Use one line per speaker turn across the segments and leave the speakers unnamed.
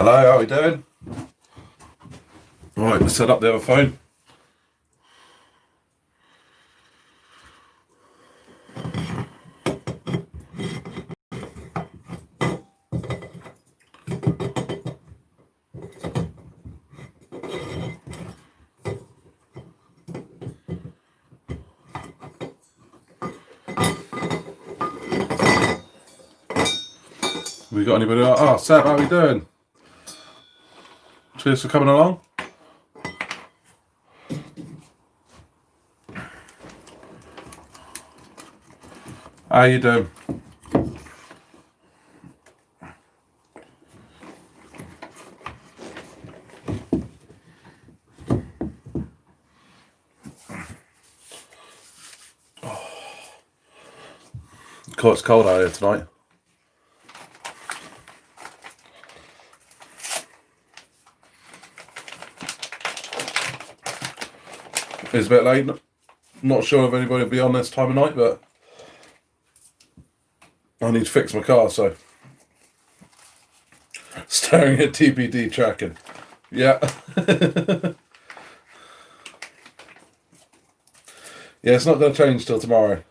Hello, how are we doing? Right, let's set up the other phone. We got anybody? Oh, Seb, how are we doing? Cheers for coming along. How you doing? God, it's cold out here tonight. It's a bit late. Not sure if anybody will be on this time of night, but I need to fix my car, so staring at TBD tracking. Yeah. Yeah, it's not going to change till tomorrow.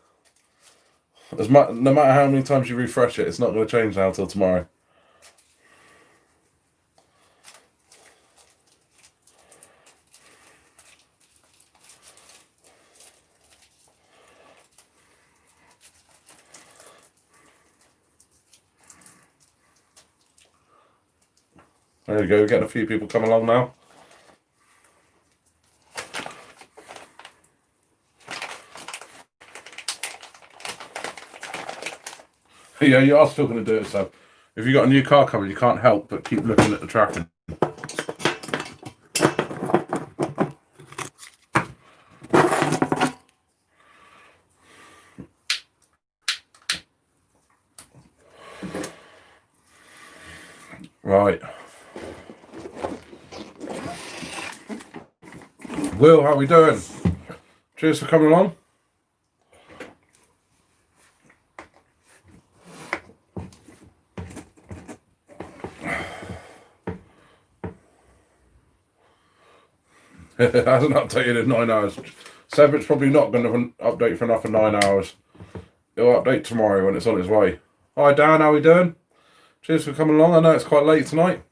No matter how many times you refresh it, it's not going to change now till tomorrow. There you go, we're getting a few people come along now. Yeah, you are still going to do it, so if you've got a new car coming, you can't help but keep looking at the tracking. Right. Will, how are we doing? Cheers for coming along. It hasn't updated in 9 hours. It's probably not going to update for another 9 hours. It'll update tomorrow when it's on its way. Hi Dan, how are we doing? Cheers for coming along. I know it's quite late tonight.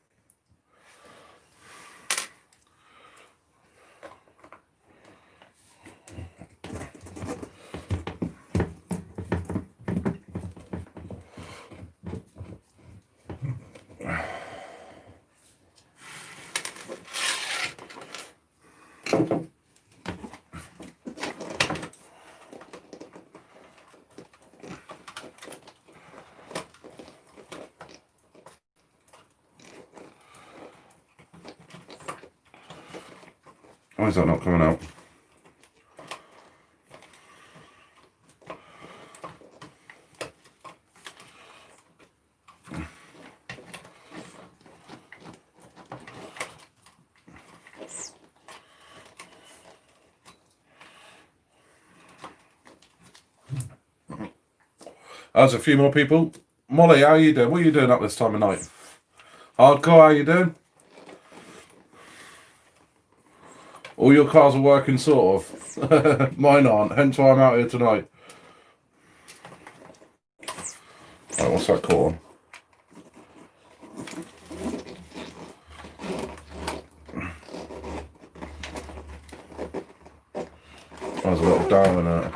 Why is that not coming out? There's a few more people. Molly, how are you doing? What are you doing up this time of night? Hardcore, how are you doing? All your cars are working, sort of. Mine aren't, hence why I'm out here tonight. Right, what's that call on? There's a little down in there.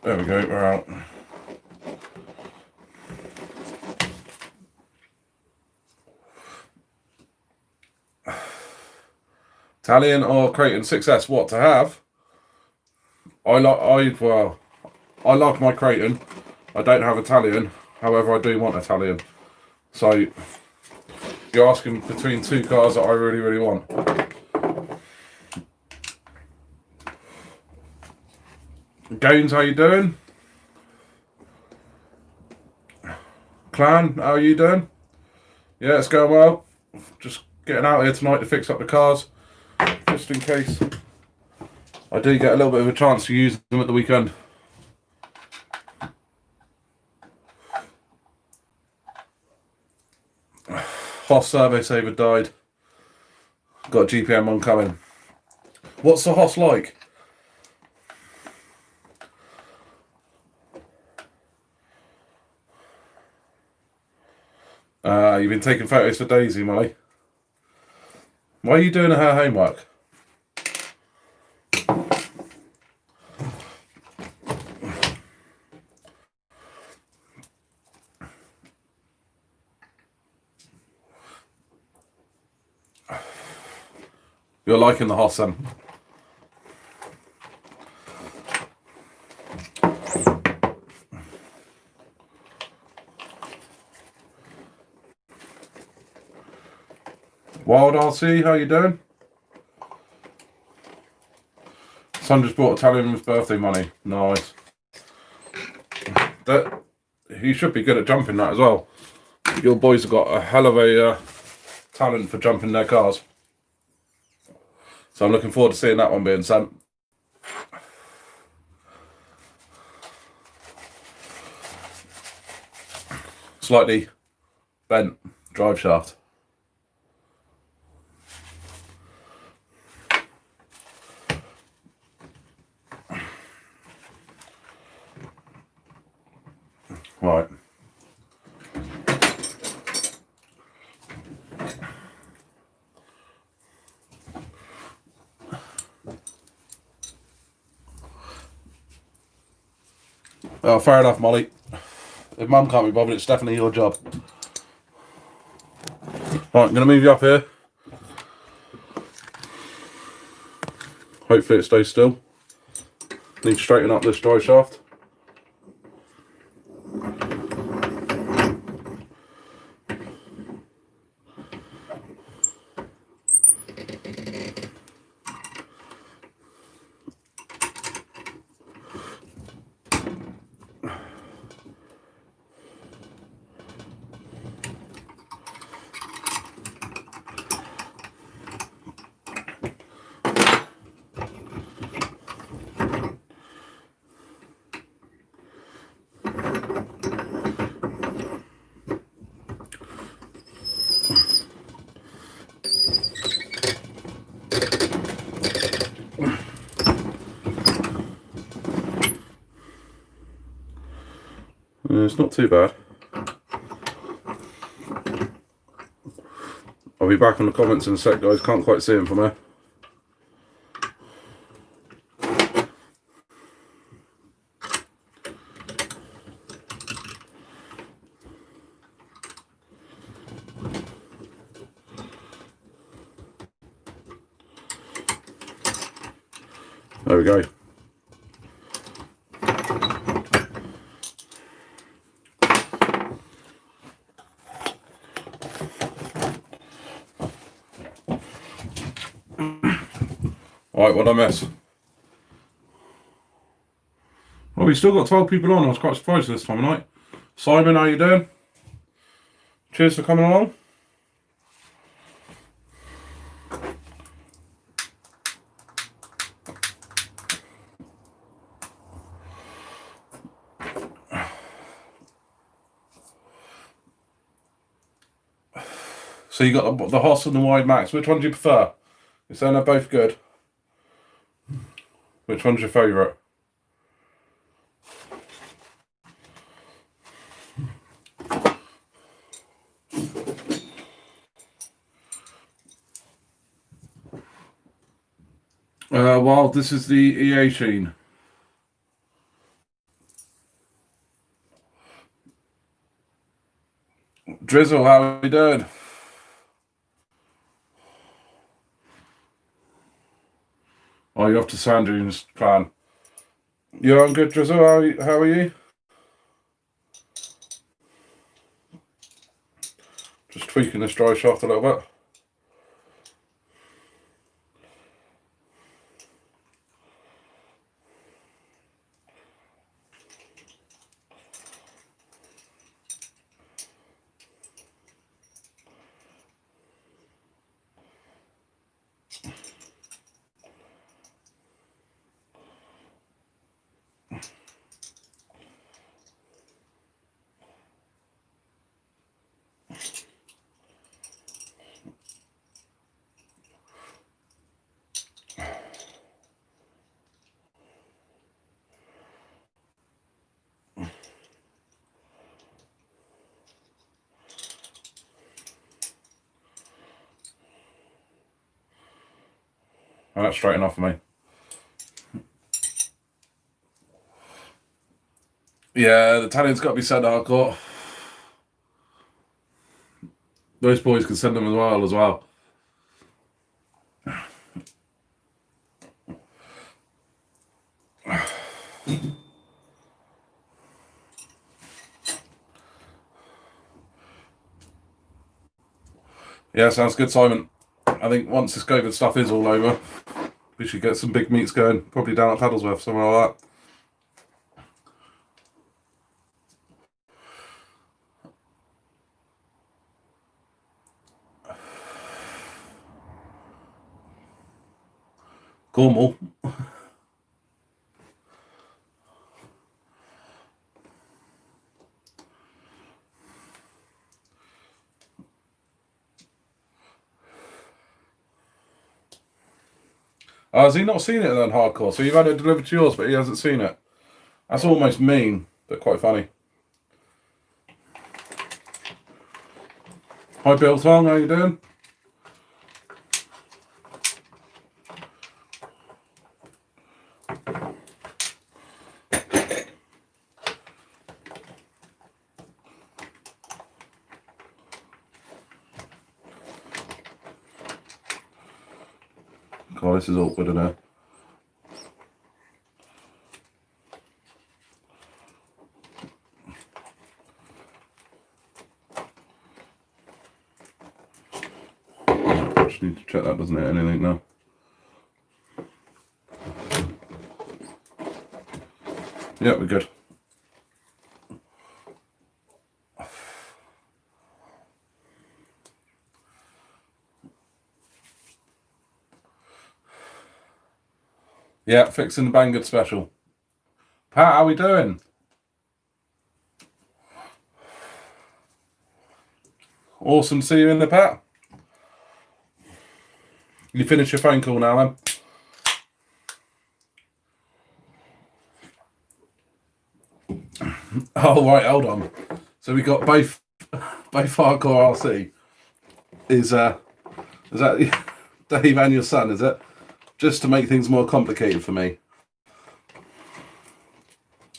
There we go, we're out. Italian or Creighton 6S, what to have? I like my Creighton. I don't have Italian, however I do want Italian. So you're asking between two cars that I really, really want. Gaines, how you doing? Clan, how are you doing? Yeah, it's going well. Just getting out here tonight to fix up the cars, just in case I do get a little bit of a chance to use them at the weekend. Hoss survey saver died. Got a GPM one coming. What's the Hoss like? You've been taking photos for Daisy, Molly. Why are you doing her homework? You're liking the Hoss then? Wild RC, how you doing? Son just brought Italian's birthday money. Nice. That he should be good at jumping that as well. Your boys have got a hell of a talent for jumping their cars. So I'm looking forward to seeing that one being sent. Slightly bent drive shaft. Right. Oh, fair enough, Molly. If Mum can't be bothered, it's definitely your job. Right, I'm going to move you up here. Hopefully it stays still. Need to straighten up this drive shaft. It's not too bad. I'll be back on the comments in a sec, guys. Can't quite see them from here. There we go. Alright, what'd I miss? Well, we still got 12 people on. I was quite surprised this time of night. Simon, how you doing? Cheers for coming along. So you got the Hoss and the Wide Max. Which one do you prefer? You're saying they're both good. Which one's your favourite? Well, this is the E18. Drizzle, how are you doing? Oh, you're off to Sand Dunes clan. You're on good, Drizzle? How are you? Just tweaking this drive shaft a little bit. And that's straight enough for me. Yeah, the Italian's got to be sent hardcore. Those boys can send them as well. Yeah, sounds good, Simon. I think once this COVID stuff is all over, we should get some big meets going. Probably down at Paddlesworth, somewhere like that. Cornwall. Has he not seen it then, hardcore? So you've had it delivered to yours, but he hasn't seen it. That's almost mean, but quite funny. Hi, Bill Tong, how you doing? God, this is awkward, isn't it? Just need to check that doesn't hit anything now. Yeah, we're good. Yeah, fixing the Banggood special. Pat, how we doing? Awesome to see you in there, Pat. You finish your phone call now, then? Oh, right, hold on. So we got both hardcore RC. Is that Dave and your son, is it? Just to make things more complicated for me.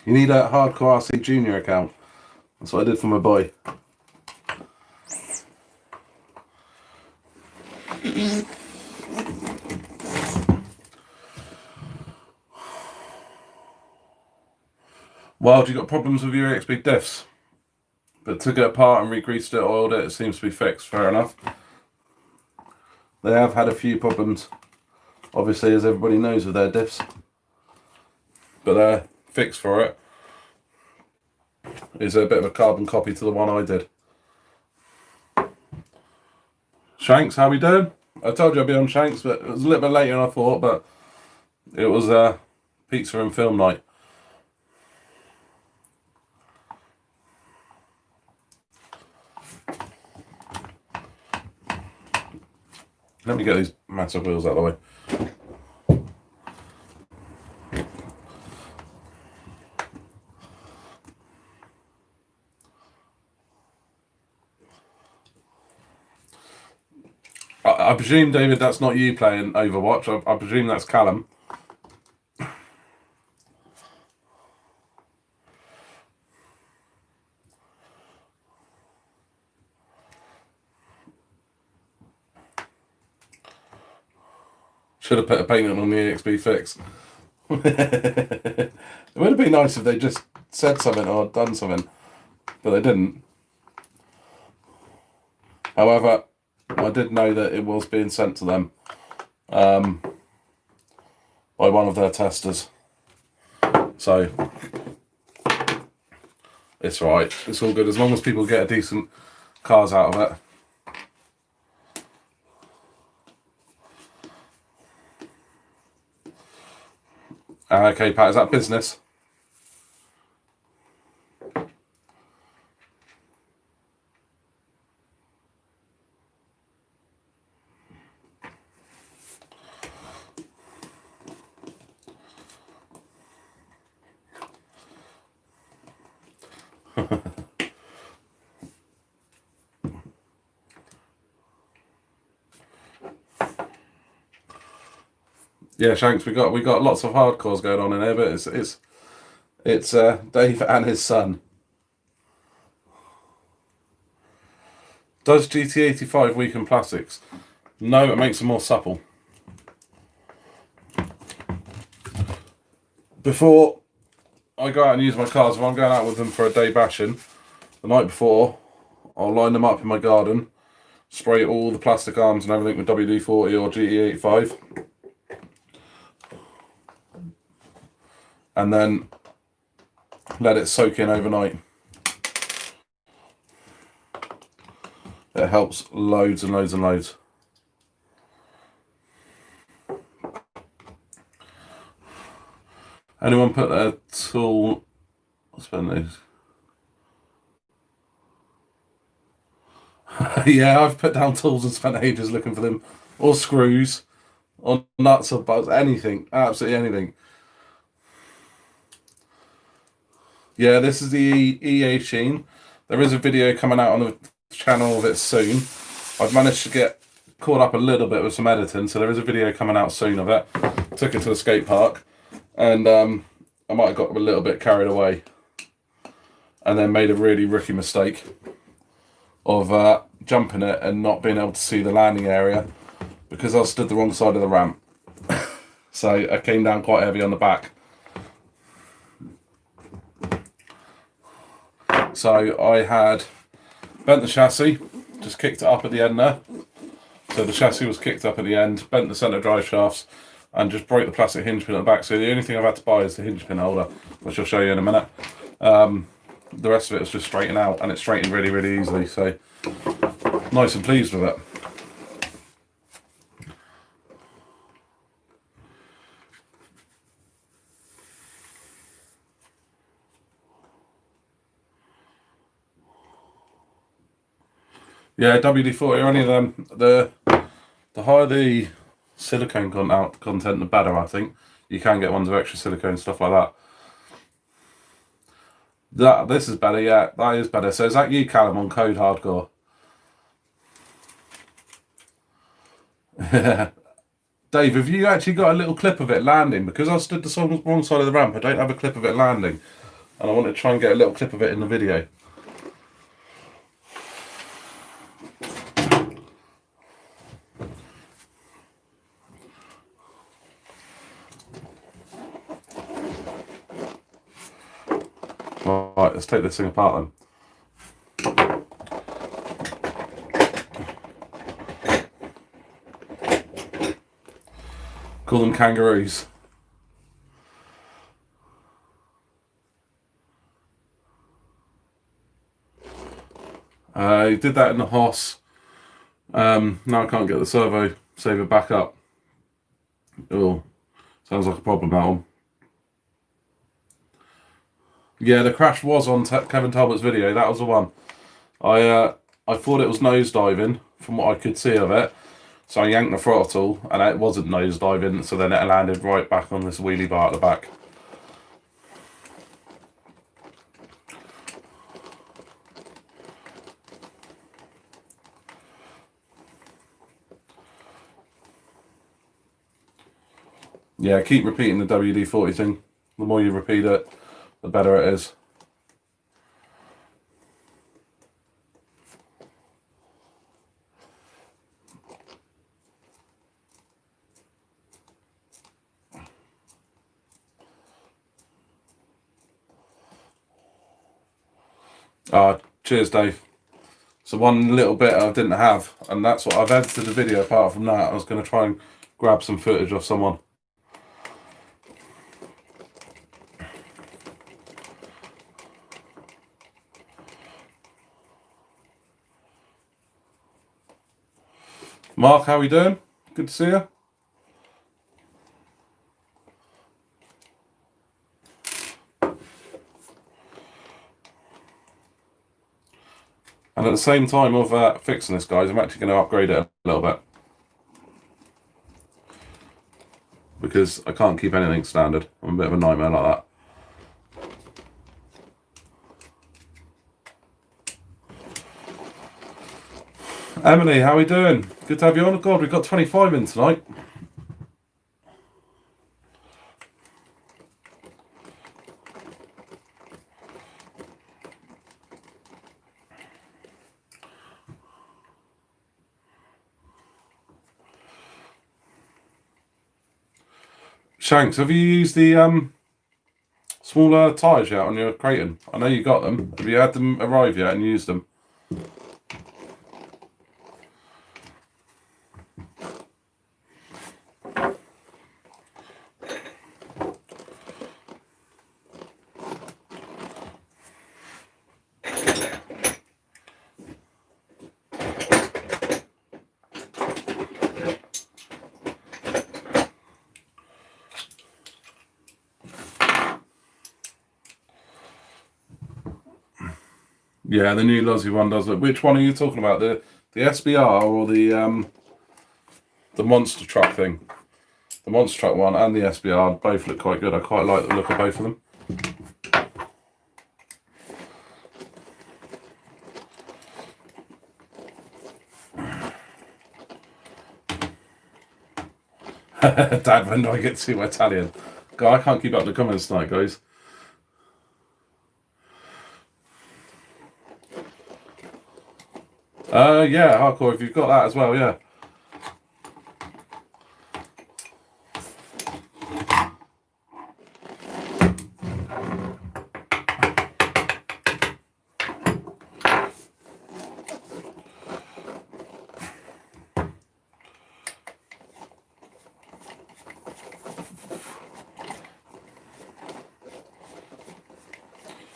You need a hardcore RC junior account. That's what I did for my boy. Wild, you got problems with your XP diffs, but took it apart and re-greased it, oiled it. It seems to be fixed. Fair enough. They have had a few problems, obviously, as everybody knows with their diffs, but they're fixed for it. Is a bit of a carbon copy to the one I did. Shanks, how we doing? I told you I'd be on Shanks, but it was a little bit later than I thought, but it was pizza and film night. Let me get these massive wheels out of the way. I presume, David, that's not you playing Overwatch. I presume that's Callum. Should have put a payment on the EXP fix. It would have been nice if they just said something or done something, but they didn't. However, I did know that it was being sent to them by one of their testers. So it's right. It's all good as long as people get a decent cars out of it. Okay, Pat, is that business? Yeah, Shanks, we got lots of hardcores going on in here, but it's Dave and his son. Does GT85 weaken plastics? No, it makes them more supple. Before I go out and use my cars, if I'm going out with them for a day bashing, the night before, I'll line them up in my garden, spray all the plastic arms and everything with WD-40 or GT85, and then let it soak in overnight. It helps loads and loads and loads. Anyone put their tool? Spend these. Yeah, I've put down tools and spent ages looking for them, or screws, or nuts or bolts, anything, absolutely anything. Yeah, this is the E18. There is a video coming out on the channel of it soon. I've managed to get caught up a little bit with some editing, so there is a video coming out soon of it. Took it to the skate park, and I might have got a little bit carried away, and then made a really rookie mistake of jumping it and not being able to see the landing area because I stood the wrong side of the ramp. So I came down quite heavy on the back. So I had bent the chassis, just kicked it up at the end there. So the chassis was kicked up at the end, bent the centre drive shafts, and just broke the plastic hinge pin at the back. So the only thing I've had to buy is the hinge pin holder, which I'll show you in a minute. The rest of it was just straightened out, and it straightened really, really easily. So nice and pleased with it. Yeah, WD-40 only them. The higher the silicone content, the better. I think you can get ones with extra silicone stuff like that. This is better. Yeah, that is better. So is that you, Callum, on Code Hardcore? Dave, have you actually got a little clip of it landing? Because I stood the wrong side of the ramp, I don't have a clip of it landing, and I want to try and get a little clip of it in the video. Right, let's take this thing apart then. Call them kangaroos. He did that in the Hoss. Now I can't get the servo saver back up. Oh, sounds like a problem, that one. Yeah, the crash was on Kevin Talbot's video. That was the one. I thought it was nosediving from what I could see of it. So I yanked the throttle and it wasn't nosediving, so then it landed right back on this wheelie bar at the back. Yeah, keep repeating the WD-40 thing. The more you repeat it, the better it is. Cheers, Dave. So one little bit I didn't have, and that's what I've added to the video. Apart from that, I was going to try and grab some footage of someone. Mark, how are you doing? Good to see you. And at the same time of fixing this, guys, I'm actually going to upgrade it a little bit. Because I can't keep anything standard. I'm a bit of a nightmare like that. Emily, how are we doing? Good to have you on. God, we've got 25 in tonight. Shanks, have you used the smaller tyres yet on your Creighton? I know you got them. Have you had them arrive yet and used them? Yeah, the new Lozzie one does look. Which one are you talking about? The SBR or the monster truck thing? The monster truck one and the SBR both look quite good. I quite like the look of both of them. Dad, when do I get to Italian? God, I can't keep up the comments tonight, guys. Yeah, hardcore. If you've got that as well, yeah.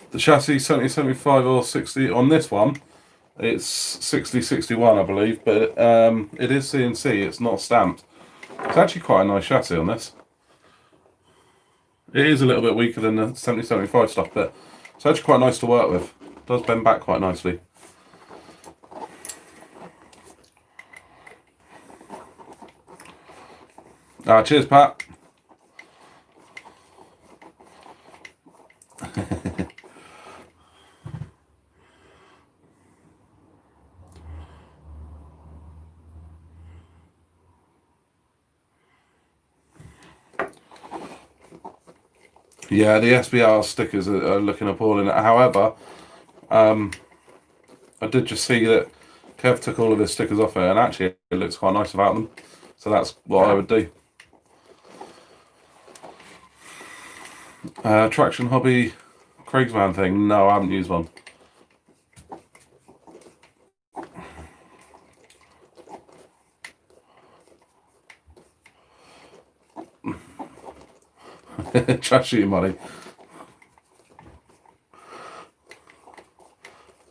The chassis 70, 75 or 60 on this one. It's 60, 61, I believe, but it is CNC. It's not stamped. It's actually quite a nice chassis on this. It is a little bit weaker than the 70, 75 stuff, but it's actually quite nice to work with. It does bend back quite nicely. Cheers, Pat. Yeah, the SBR stickers are looking appalling. However, I did just see that Kev took all of his stickers off it, and actually it looks quite nice without them. So that's what I would do. Traction Hobby Craigsman thing. No, I haven't used one. Trash shooting money.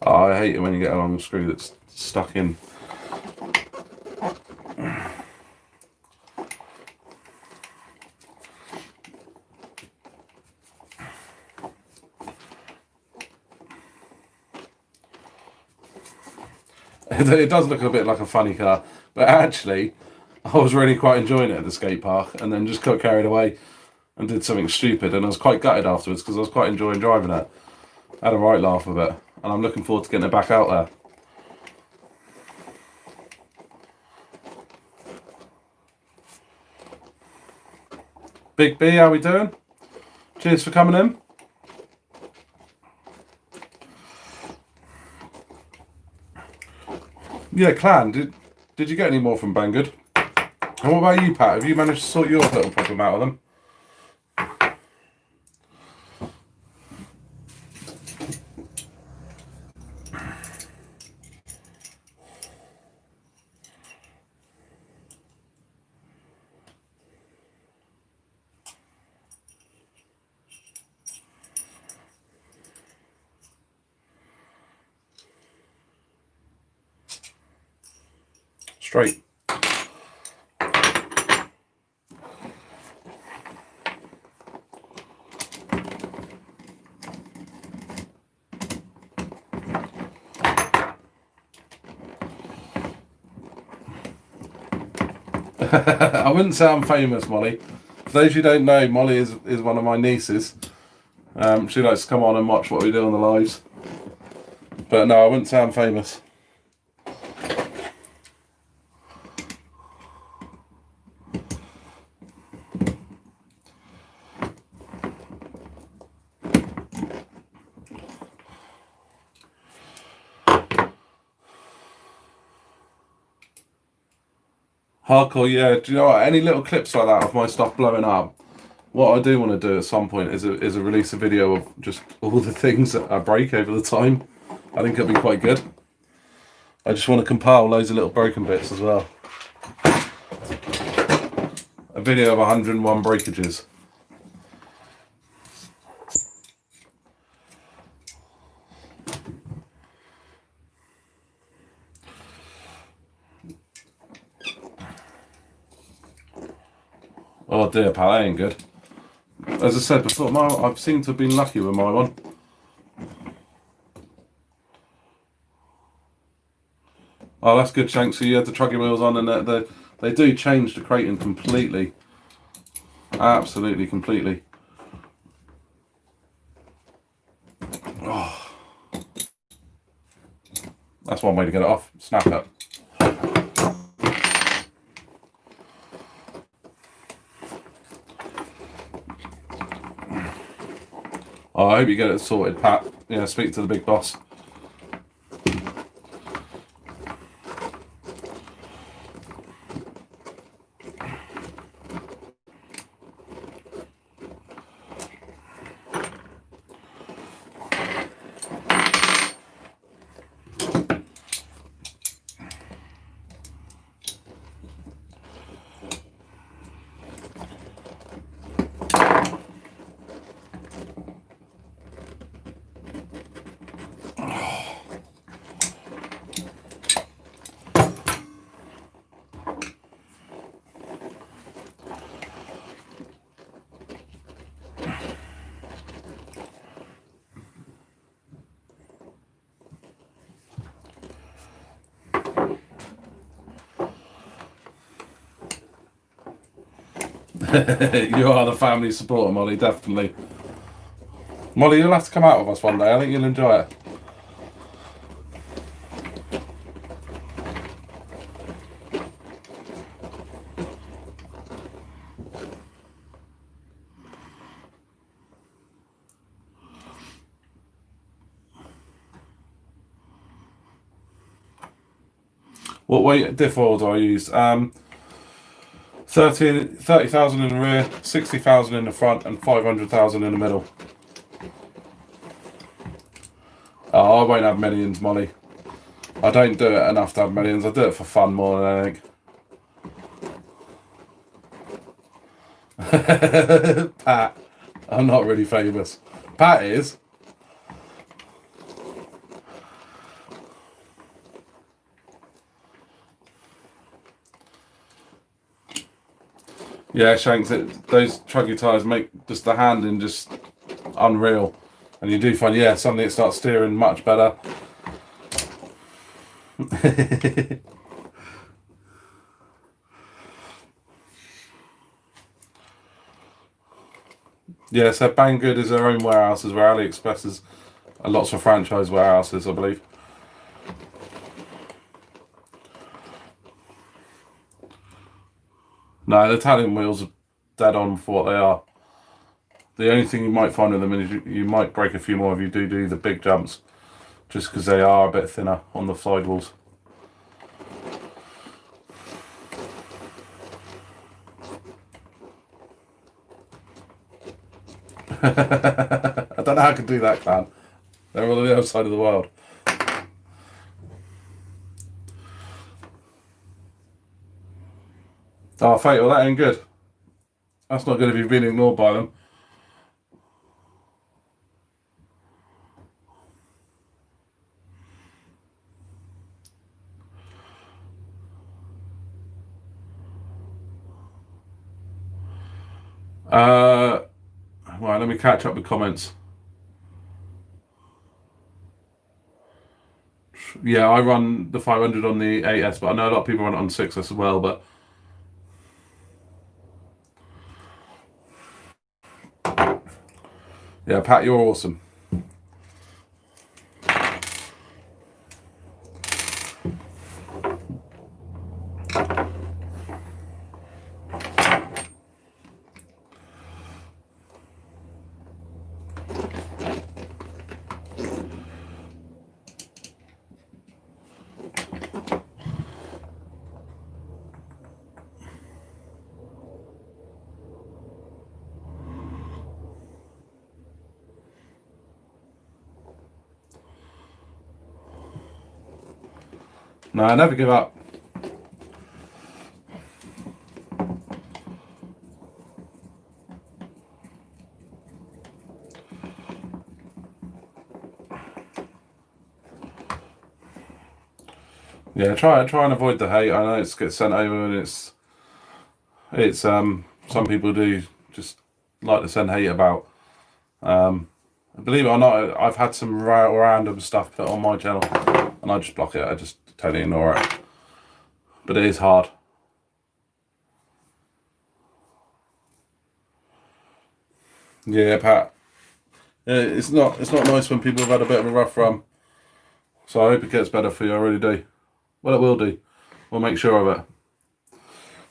Oh, I hate it when you get a long screw that's stuck in. It does look a bit like a funny car, but actually I was really quite enjoying it at the skate park, and then just got carried away and did something stupid, and I was quite gutted afterwards because I was quite enjoying driving it. I had a right laugh with it, and I'm looking forward to getting it back out there. Big B, how we doing? Cheers for coming in. Yeah, Clan, did you get any more from Banggood? And what about you, Pat? Have you managed to sort your little problem out of them? Straight. I wouldn't say I'm famous, Molly. For those who don't know, Molly is one of my nieces. She likes to come on and watch what we do on the lives. But no, I wouldn't say I'm famous. Hardcore, yeah. Do you know what? Any little clips like that of my stuff blowing up, What I do want to do at some point is a release a video of just all the things that I break over the time. I think it'll be quite good. I just want to compile loads of little broken bits as well. A video of 101 breakages. Oh dear, pal, that ain't good. As I said before, I've seemed to have been lucky with my one. Oh, that's good, Shanks. So you had the truggy wheels on, and they do change the crating completely. Absolutely, completely. Oh. That's one way to get it off. Snap it. Oh, I hope you get it sorted, Pat. Yeah, speak to the big boss. You are the family supporter, Molly, definitely. Molly, you'll have to come out with us one day. I think you'll enjoy it. What weight diff oil do I use? 30,000 in the rear, 60,000 in the front, and 500,000 in the middle. Oh, I won't have millions, Molly. I don't do it enough to have millions. I do it for fun more than anything. Pat, I'm not really famous. Pat is. Yeah, Shanks, those truggy tyres make just the handling just unreal. And you do find, yeah, suddenly it starts steering much better. Yeah, so Banggood is their own warehouses, where AliExpress is lots of franchise warehouses, I believe. No, the Italian wheels are dead on for what they are. The only thing you might find with them is you might break a few more if you do the big jumps, just because they are a bit thinner on the sidewalls. I don't know how I can do that, clan. They're all on the other side of the world. Oh, Fatal, that ain't good. That's not good if you've been ignored by them. Right, let me catch up with comments. Yeah, I run the 500 on the 8S, but I know a lot of people run it on 6S as well, but yeah, Pat, you're awesome. No, never give up. Yeah, try and avoid the hate. I know it gets sent over, and it's some people do just like to send hate about. Believe it or not, I've had some random stuff put on my channel, and I just block it. I just totally ignore it. But it is hard. Yeah, Pat. It's not nice when people have had a bit of a rough run. So I hope it gets better for you. I really do. Well, it will do. We'll make sure of it.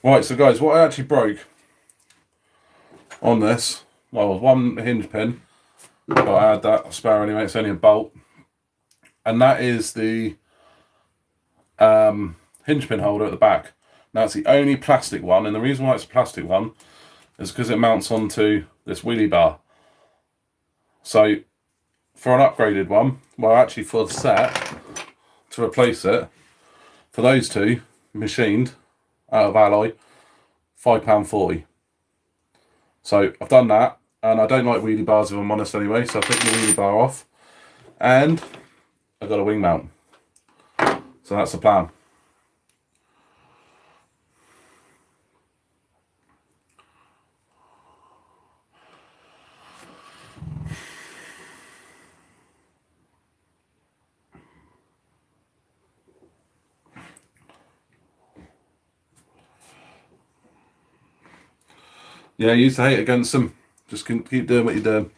Right, so guys, what I actually broke on this, well, one hinge pin, but I had that spare anyway. It's only a bolt, and that is the hinge pin holder at the back. Now it's the only plastic one, and the reason why it's a plastic one is because it mounts onto this wheelie bar. So for an upgraded one, well, actually for the set to replace it, for those two machined out of alloy, £5.40. So I've done that, and I don't like wheelie bars if I'm honest anyway, so I've taken the wheelie bar off, and I've got a wing mount. So that's the plan. Yeah, use the hate against them. Just keep doing what you're doing.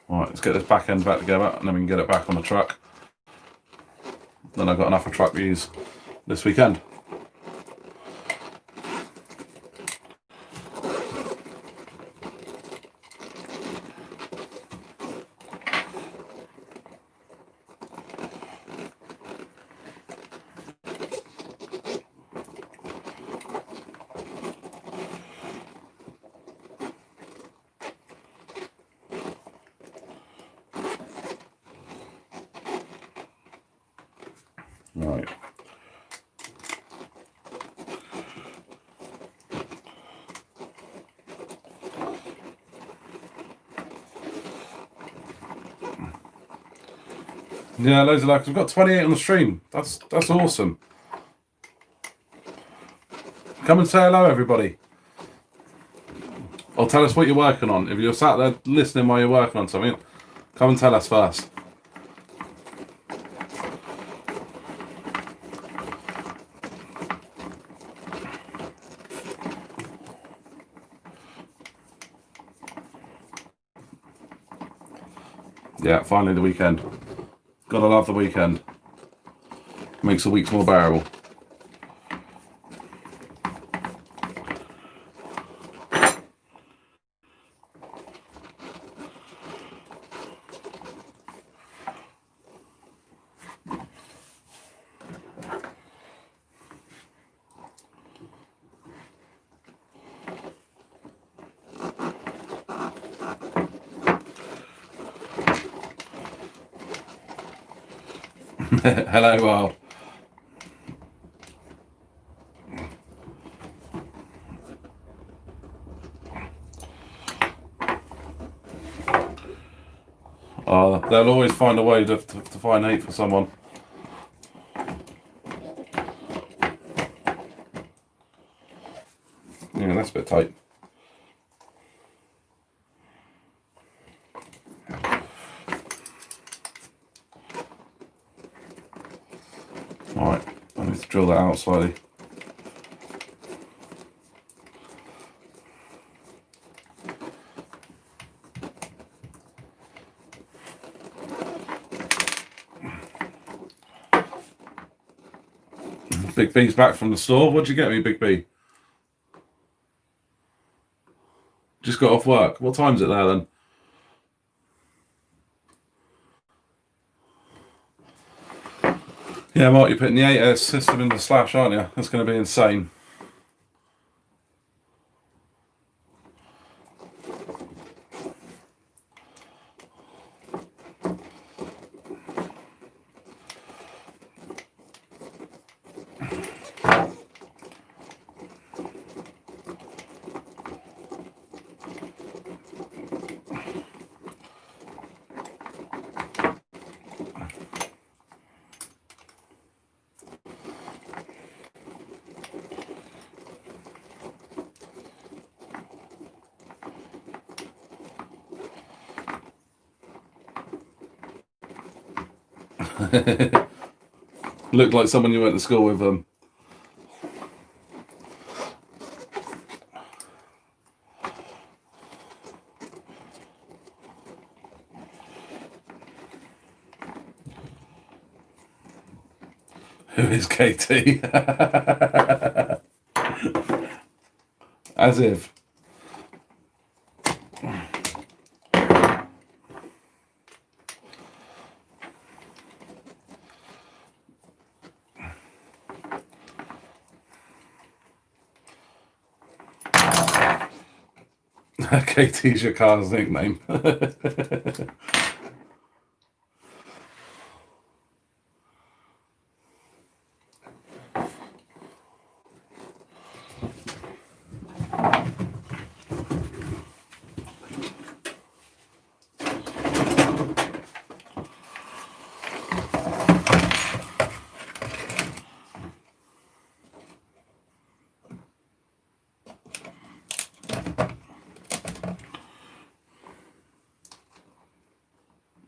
Alright, let's get this back end back together, and then we can get it back on the truck. Then I've got enough of a truck to use this weekend. Right. Yeah, loads of likes. We've got 28 on the stream. That's awesome. Come and say hello, everybody. Or tell us what you're working on. If you're sat there listening while you're working on something, come and tell us first. Yeah, finally the weekend. Gotta love the weekend. Makes the weeks more bearable. Hello, Wild. They'll always find a way to find hate for someone. Yeah, that's a bit tight. need to drill that out slightly. Big B's back from the store. What'd you get me, Big B? Just got off work. What time's it there then? Yeah, Mark, you're putting the 8S system in the Slash, aren't you? That's going to be insane. Looked like someone you went to school with. Who is KT? As if. KT's your car's nickname.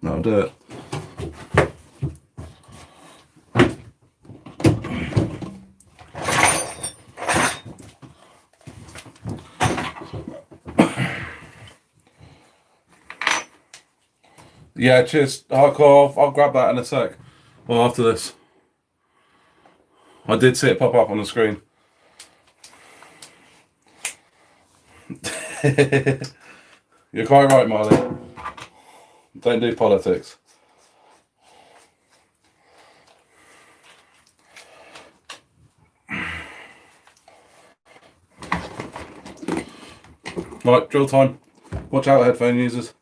That'll do it. Yeah, cheers. I'll grab that in a sec. Well, after this. I did see it pop up on the screen. You're quite right, Marley. Don't do politics. Right, drill time. Watch out, headphone users.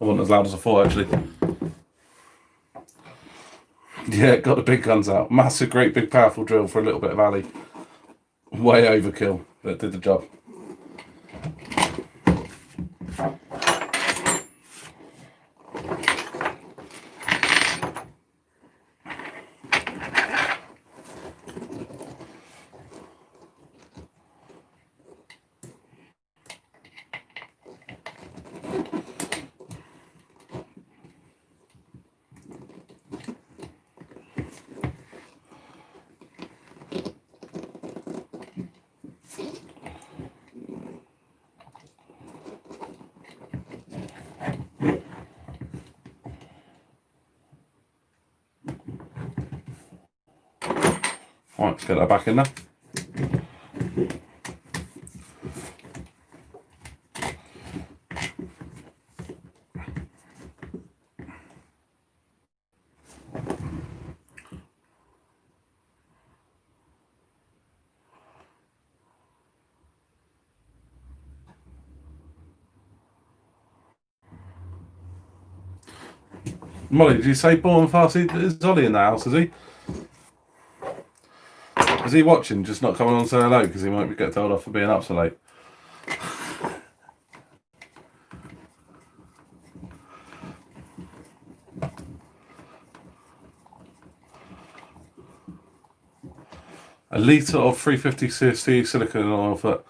I wasn't as loud as I thought, actually. Yeah, got the big guns out. Massive, great, big, powerful drill for a little bit of alley. Way overkill, but did the job. Right, let's get that back in there. Molly, did you say born fast? Is Ollie in the house, is he? Is he watching, just not coming on to say hello because he might get told off for being up so late? A litre of 350 CST silicone oil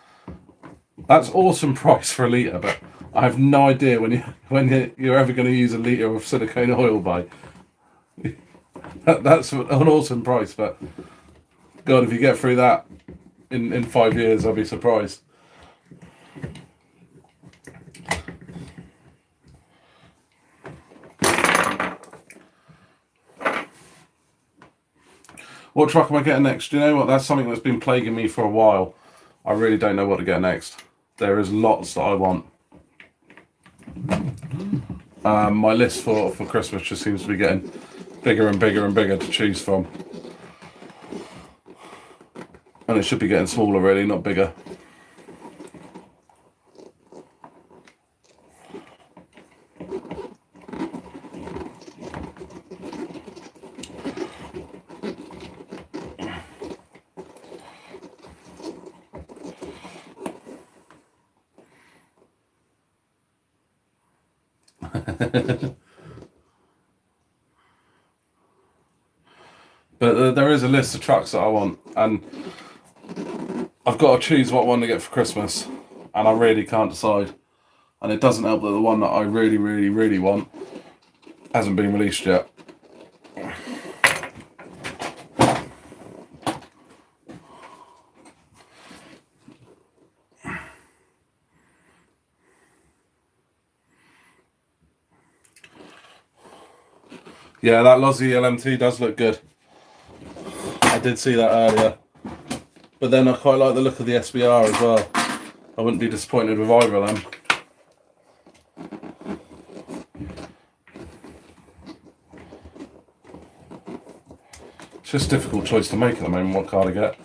that's awesome price for a litre, but I have no idea when you're ever going to use a litre of silicone oil by. That's an awesome price, but God, if you get through that in 5 years, I'll be surprised. What truck am I getting next? Do you know what? That's something that's been plaguing me for a while. I really don't know what to get next. There is lots that I want. My list for Christmas just seems to be getting bigger and bigger and bigger to choose from. And it should be getting smaller really, not bigger. But there is a list of trucks that I want, and I've got to choose what one to get for Christmas, and I really can't decide. And it doesn't help that the one that I really, really, really want hasn't been released yet. Yeah, that Lozzie LMT does look good. I did see that earlier. But then I quite like the look of the SBR as well. I wouldn't be disappointed with either of them. It's just a difficult choice to make at the moment, what car to get.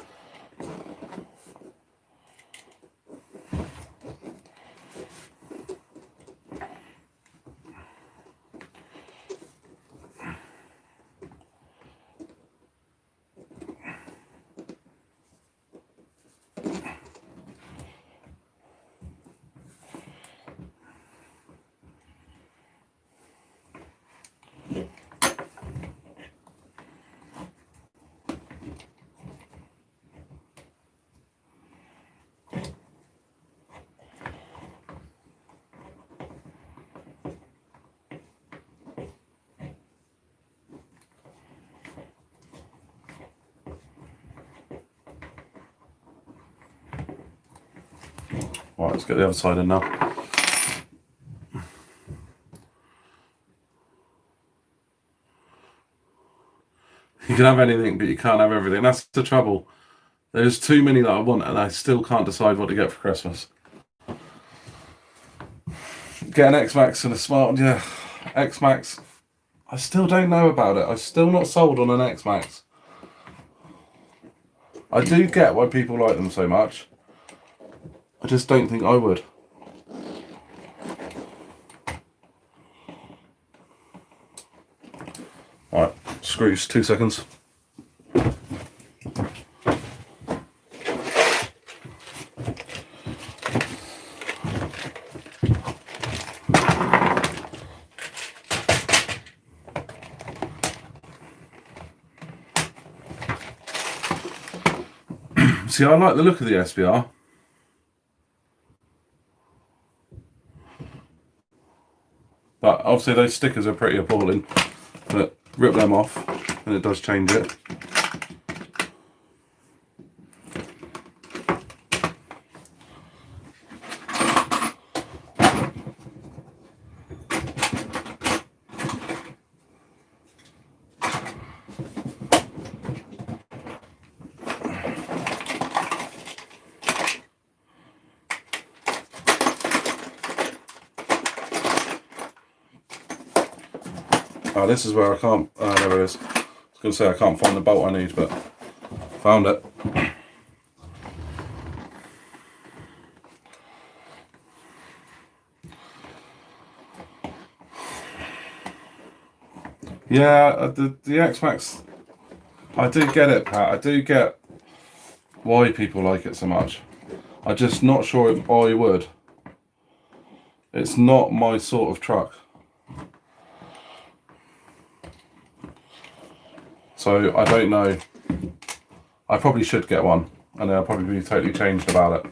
Right, let's get the other side in now. You can have anything, but you can't have everything. That's the trouble. There's too many that I want, and I still can't decide what to get for Christmas. Get an X-Max and a Smart, yeah. X-Max, I still don't know about it. I'm still not sold on an X-Max. I do get why people like them so much. I just don't think I would. Alright, screws, 2 seconds. See, I like the look of the SBR. But obviously those stickers are pretty appalling. But rip them off and it does change it. Oh, this is where I can't, there it is. I was going to say I can't find the bolt I need, but found it. Yeah, the X-Max, I do get it, Pat. I do get why people like it so much. I'm just not sure if I would. It's not my sort of truck. So I don't know. I probably should get one, and then I'll probably be totally changed about it.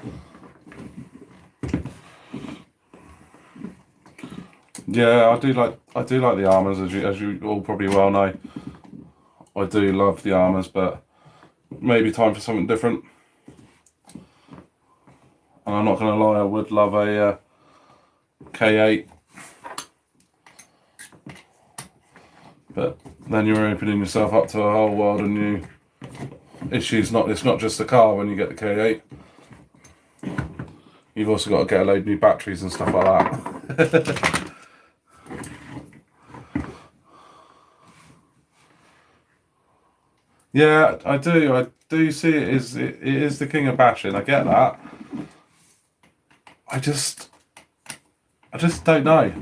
Yeah, I do like the Armours, as you all probably well know. I do love the Armours, but maybe time for something different. And I'm not going to lie, I would love a K8. But then you're opening yourself up to a whole world of new issues. It's not just the car when you get the K8. You've also got to get a load of new batteries and stuff like that. Yeah, I do see it is the king of bashing. I get that. I just don't know.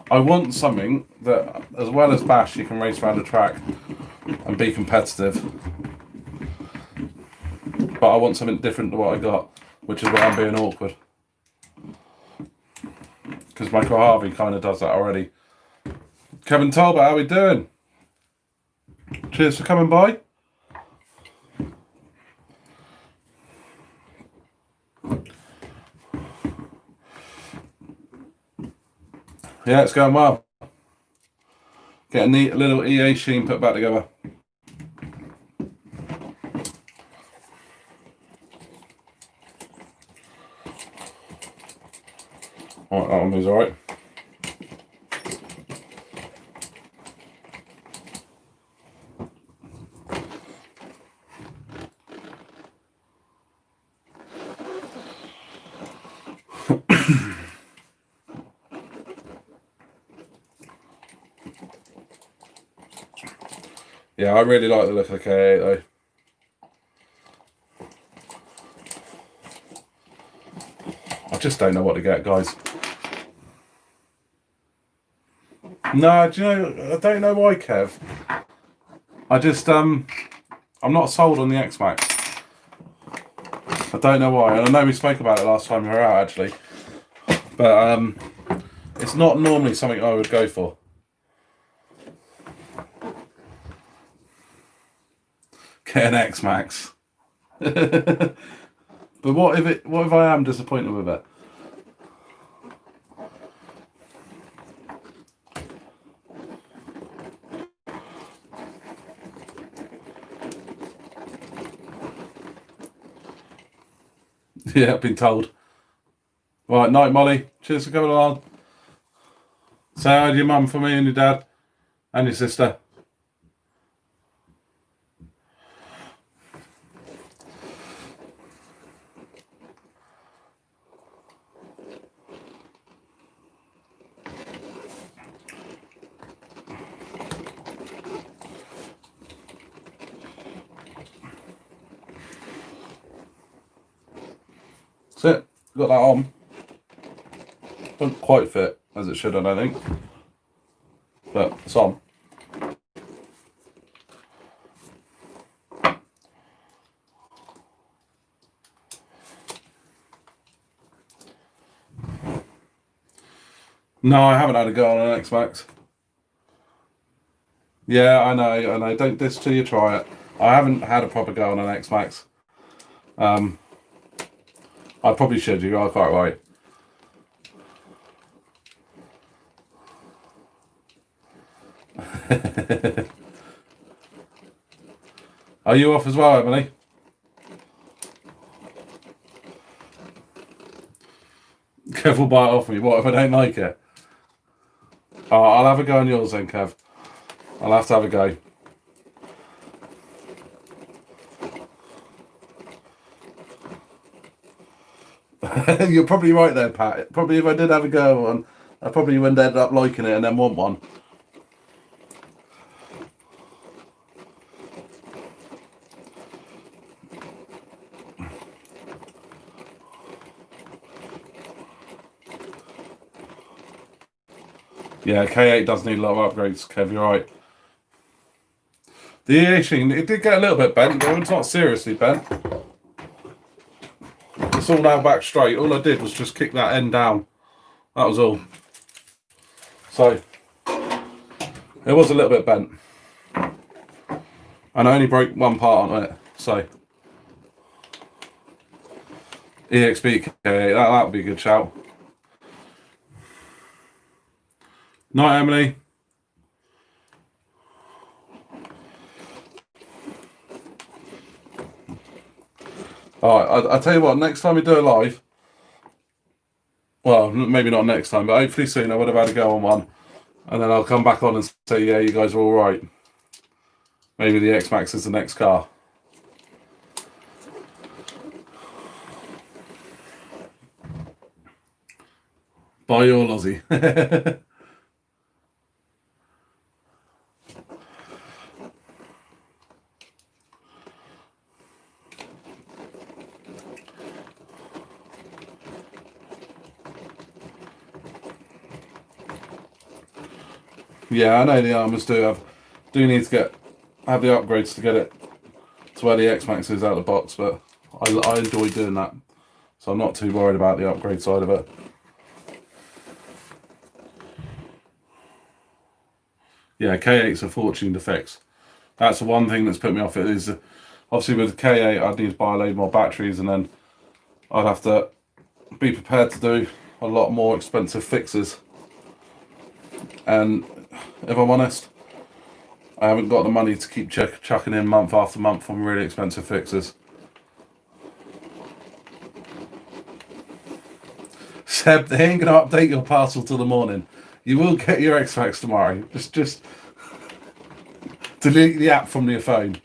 I want something that, as well as bash, you can race around the track and be competitive. But I want something different to what I got, which is why I'm being awkward. Because Michael Harvey kind of does that already. Kevin Talbot, how we doing? Cheers for coming by. Yeah, it's going well. Get a neat little EA sheen put back together. Alright, that one was alright. Yeah, I really like the look of the K8 though. I just don't know what to get, guys. No, do you know, I don't know why, Kev. I just, I'm not sold on the X-Max. I don't know why, and I know we spoke about it last time we were out, actually. But, it's not normally something I would go for. Get an X-Max. But what if I am disappointed with it? Yeah, I've been told. Right, night, Molly. Cheers for coming along. Say hi to your mum for me and your dad and your sister. That's it. Got that on. Doesn't quite fit as it should, I don't think. But it's on. No, I haven't had a go on an X-Max. Yeah, I know. Don't diss till you try it. I haven't had a proper go on an X-Max. I probably should. You are quite right. Are you off as well, Emily? Kev will buy it off me. What if I don't like it? Oh, I'll have a go on yours then, Kev. I'll have to have a go. You're probably right there, Pat. Probably if I did have a go on, I probably wouldn't end up liking it and then want one. Yeah, K8 does need a lot of upgrades, Kev, you're right. The EA sheen, it did get a little bit bent, but it's not seriously bent. It's all now back straight. All I did was just kick that end down. That was all. So, it was a little bit bent. And I only broke one part on it, so EXP K8, that would be a good shout. Night, Emily. Alright, I'll tell you what, next time we do a live, well, maybe not next time, but hopefully soon I would have had a go on one. And then I'll come back on and say, yeah, you guys are all right. Maybe the X-Max is the next car. Buy your Lozzie. Yeah, I know the Armours do need to have the upgrades to get it to where the X-Max is out of the box, but I enjoy doing that, so I'm not too worried about the upgrade side of it. Yeah, K8's a fortune to fix. That's the one thing that's put me off it, is obviously with the K8 I'd need to buy a load more batteries, and then I'd have to be prepared to do a lot more expensive fixes. And if I'm honest, I haven't got the money to keep chucking in month after month on really expensive fixes. Seb, they ain't going to update your parcel till the morning. You will get your X-Max tomorrow. Just delete the app from your phone.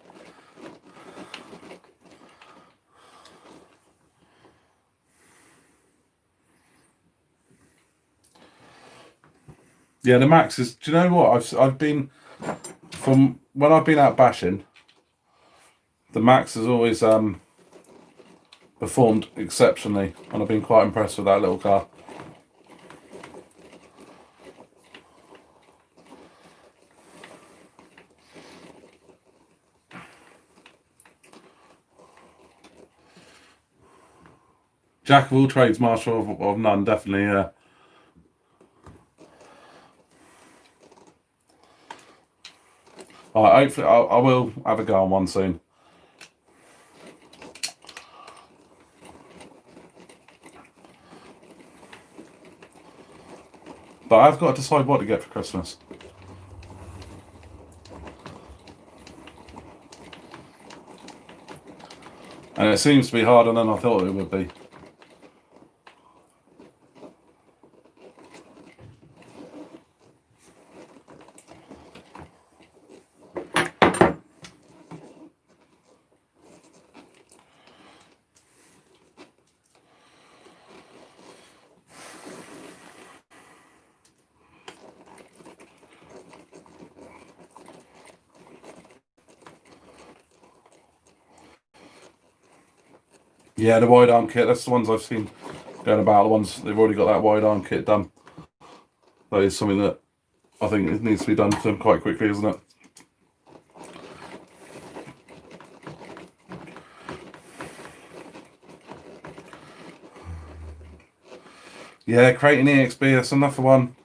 Yeah, the Max is... Do you know what? I've been... From when I've been out bashing, the Max has always performed exceptionally, and I've been quite impressed with that little car. Jack of all trades, master of none, definitely, yeah. Alright, hopefully I will have a go on one soon. But I've got to decide what to get for Christmas. And it seems to be harder than I thought it would be. Yeah, the wide arm kit, that's the ones I've seen going about, the ones they've already got that wide arm kit done. That is something that I think it needs to be done for them quite quickly, isn't it? Yeah, Creighton EXB, that's another one.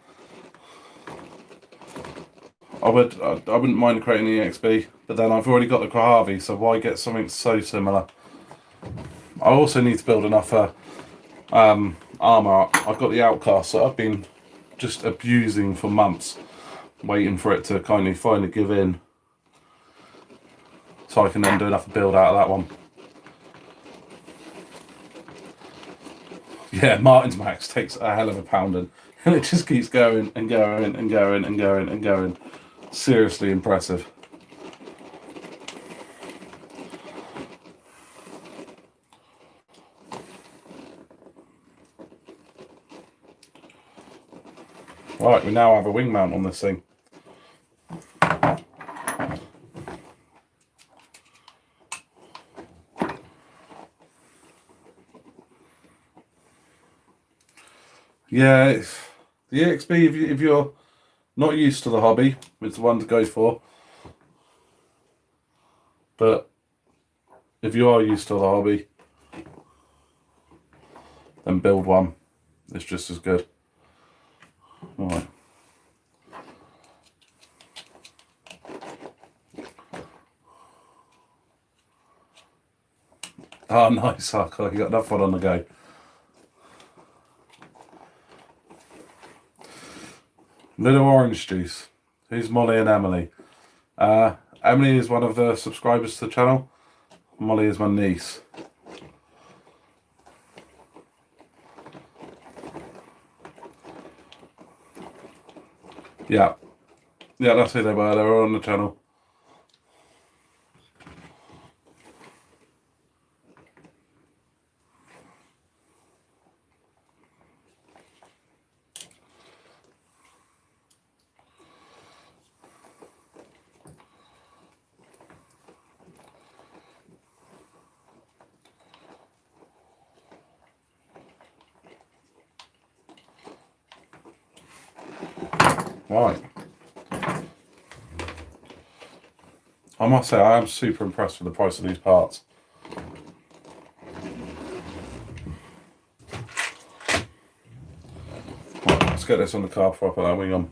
I wouldn't mind Creighton EXB, but then I've already got the Kohavi, so why get something so similar? I also need to build enough armour up. I've got the Outcast that I've been just abusing for months, waiting for it to kind of finally give in, so I can then do enough build out of that one. Yeah, Martin's Max takes a hell of a pounding, and it just keeps going and going and going and going and going. Seriously impressive. Right, we now have a wing mount on this thing. Yeah, the EXB, if you're not used to the hobby, it's the one to go for. But if you are used to the hobby, then build one. It's just as good. All right. Oh, nice. Oh, God, you got enough one on the go. Little orange juice. Who's Molly and Emily? Emily is one of the subscribers to the channel. Molly is my niece. Yeah. Yeah, that's who they were. They were on the channel. Right. I must say, I am super impressed with the price of these parts. Right, let's get this on the car before I put that wing on.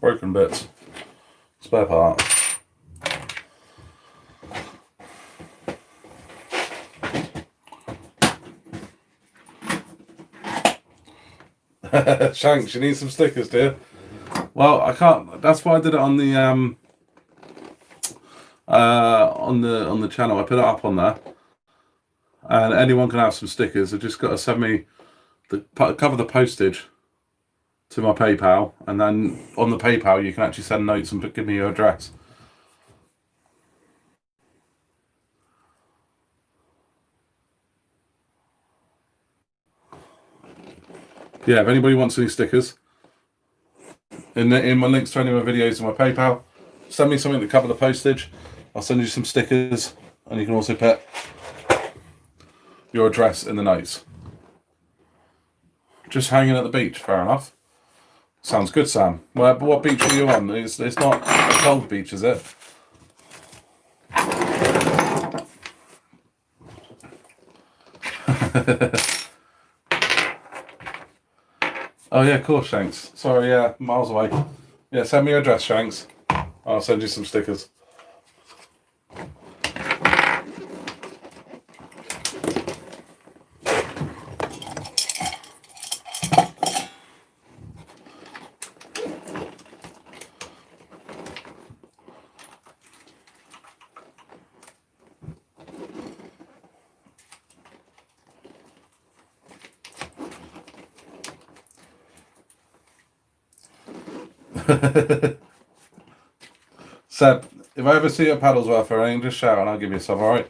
Broken bits. Spare parts. Shanks, you need some stickers, dear. Well, I can't. That's why I did it on the on the channel. I put it up on there, and anyone can have some stickers. They just got to send me cover the postage to my PayPal, and then on the PayPal you can actually send notes and give me your address. Yeah, if anybody wants any stickers, in my links to any of my videos and my PayPal, send me something to cover the postage. I'll send you some stickers, and you can also put your address in the notes. Just hanging at the beach, fair enough. Sounds good, Sam. Well, what beach are you on? It's not a cold beach, is it? Oh yeah, of course, Shanks. Sorry, yeah, miles away. Yeah, send me your address, Shanks. I'll send you some stickers. Seb, if I ever see your paddles worth or anything, just shout and I'll give you some, alright?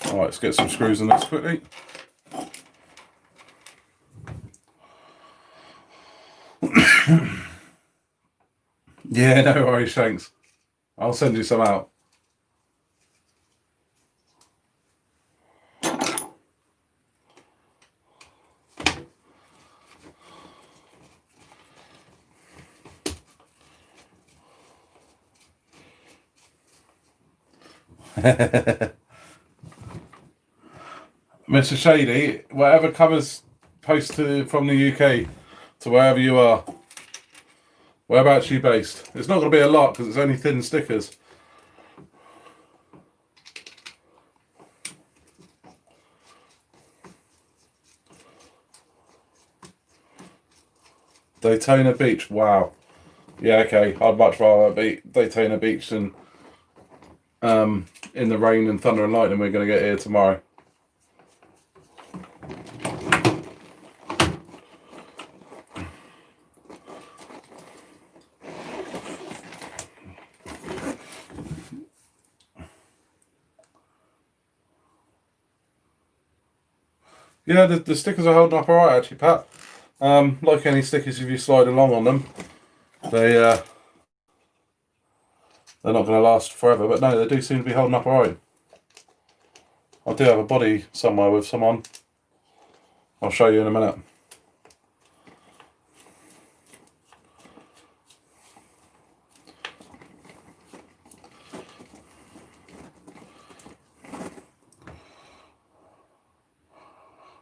Alright, let's get some screws in this quickly. Yeah, no worries, Shanks. I'll send you some out. Mr. Shady, whatever covers post from the UK to wherever you are. Whereabouts are you based? It's not going to be a lot because it's only thin stickers. Daytona Beach, wow. Yeah, okay. I'd much rather be Daytona Beach than in the rain and thunder and lightning we're going to get here tomorrow. Yeah, the stickers are holding up alright actually, Pat. Like any stickers, if you slide along on them, they they're not going to last forever, but no, they do seem to be holding up alright. I do have a body somewhere with some on. I'll show you in a minute.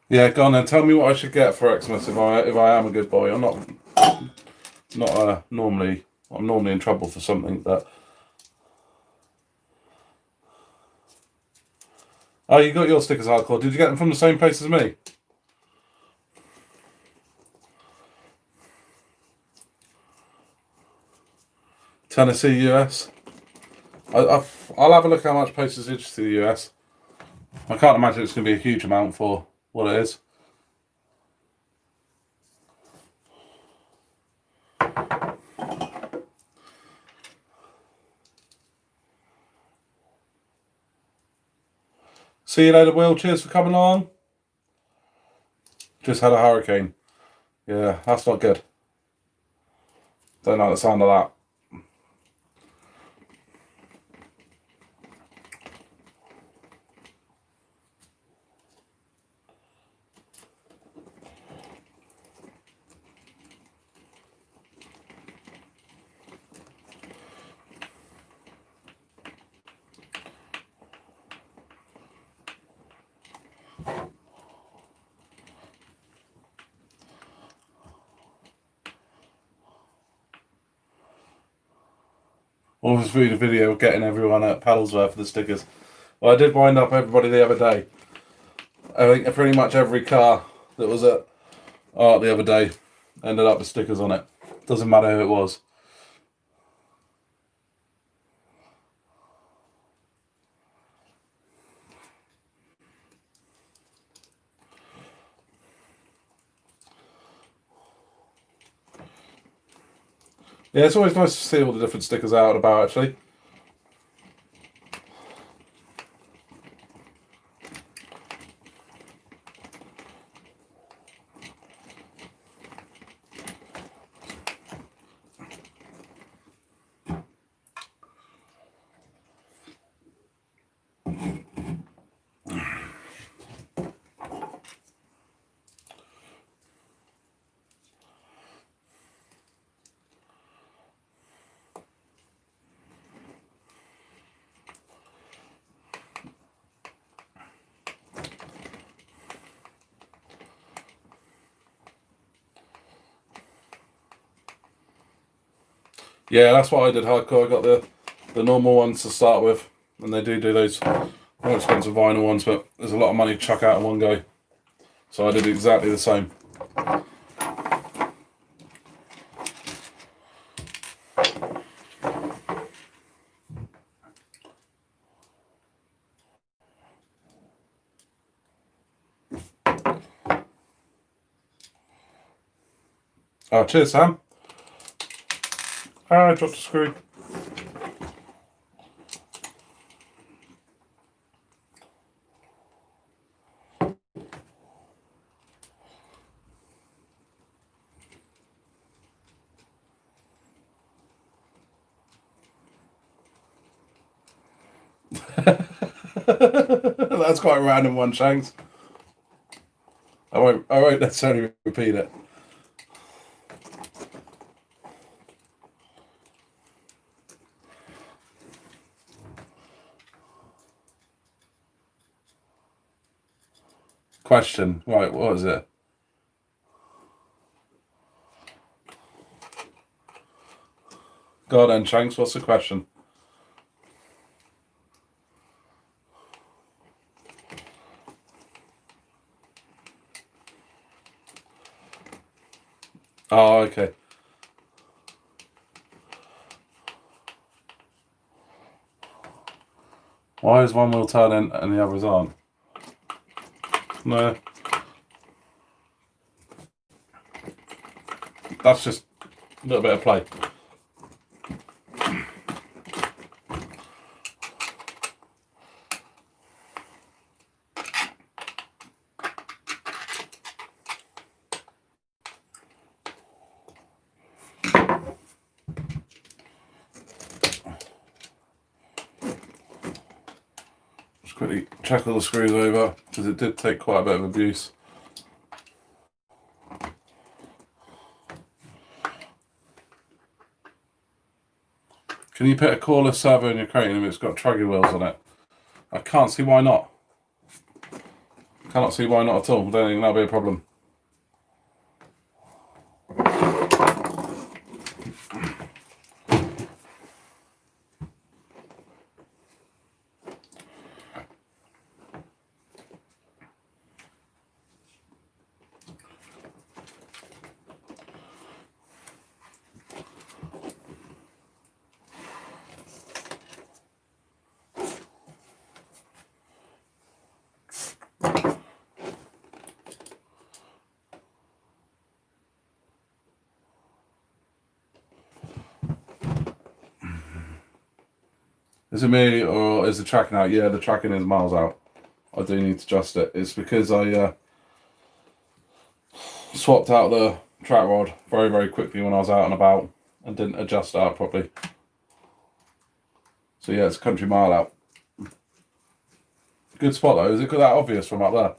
Yeah, go on then. Tell me what I should get for Xmas if I am a good boy. I'm normally in trouble for something, but oh, you got your stickers hardcore. Did you get them from the same place as me? Tennessee, US. I'll have a look how much postage is to the US. I can't imagine it's going to be a huge amount for what it is. See you later, Will. Cheers for coming along. Just had a hurricane. Yeah, that's not good. Don't like the sound of that. Always through the video of getting everyone at Paddlesworth for the stickers. Well, I did wind up everybody the other day. I think pretty much every car that was at Art the other day ended up with stickers on it. Doesn't matter who it was. Yeah, it's always nice to see all the different stickers out and about, actually. Yeah, that's what I did hardcore. I got the normal ones to start with, and they do those more expensive vinyl ones, but there's a lot of money to chuck out in one go. So I did exactly the same. Oh, cheers, Sam. I dropped a screw. That's quite a random one, Shanks. I won't necessarily repeat it. Question. Right, what is it? Go on then, Shanks, what's the question? Oh, okay. Why is one wheel turning and the others aren't? No. That's just a little bit of play. quickly check all the screws over because it did take quite a bit of abuse. Can you put a cordless servo in your crate if it's got truggy wheels on it? I can't see why not. Cannot see why not at all. I don't think that'll be a problem. Is it me or is the tracking out? Yeah, the tracking is miles out. I do need to adjust it. It's because I swapped out the track rod very, very quickly when I was out and about and didn't adjust it out properly. So yeah, it's a country mile out. Good spot though. Is it that obvious from up there?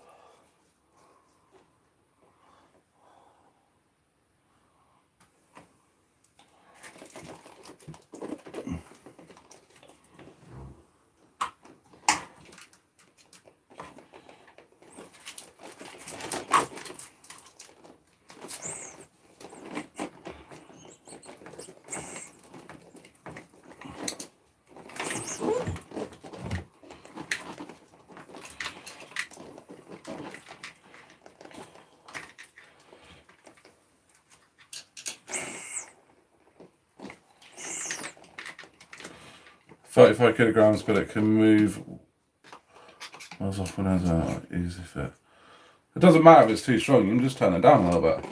"35 kilograms, but it can move. I was off when I was out. Easy fit. It doesn't matter if it's too strong. You can just turn it down a little bit."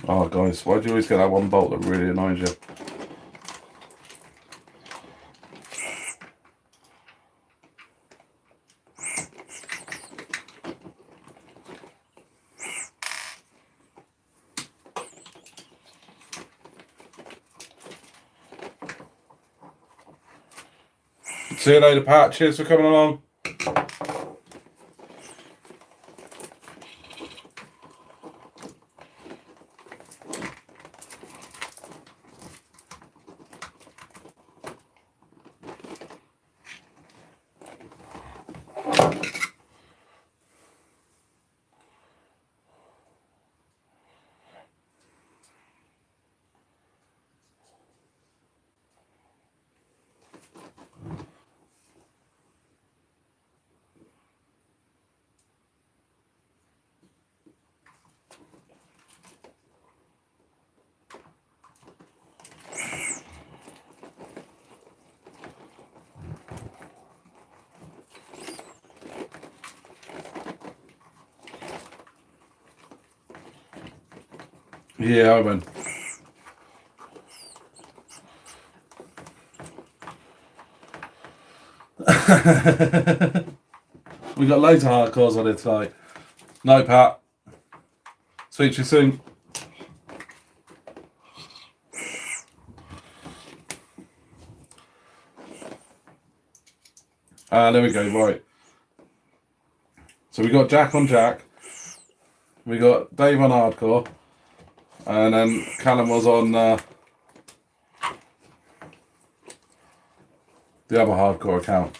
Oh, guys, why do you always get that one bolt that really annoys you? See you later, Pat. Cheers for coming along. Yeah, I win. We got loads of hardcores on it tonight. No, Pat. Speak to you soon. There we go, right. So we got Jack on Jack. We got Dave on hardcore. And then Callum was on the other hardcore account.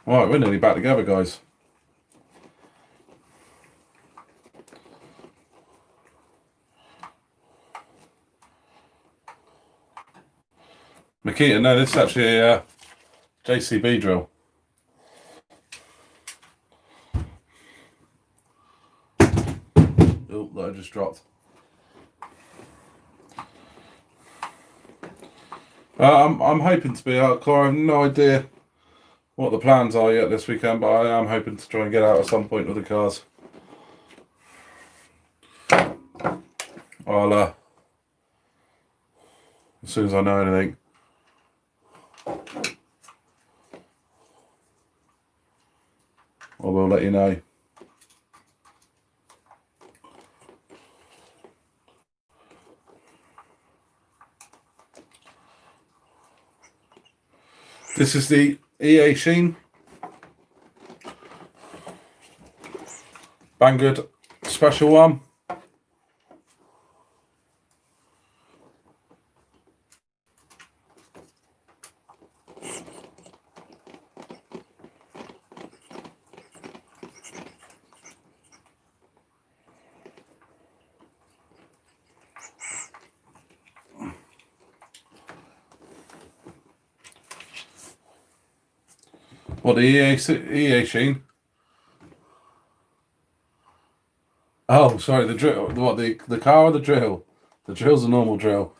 Right, we're nearly back together, guys. Makita, no, this is actually a JCB drill. Oh, that I just dropped. I'm hoping to be out. I have no idea what the plans are yet this weekend, but I am hoping to try and get out at some point with the cars. I'll as soon as I know anything. I will let you know. This is the EA Sheen Banggood special one. What, the EA Sheen? Oh, sorry, the drill. What, the car or the drill? The drill's a normal drill.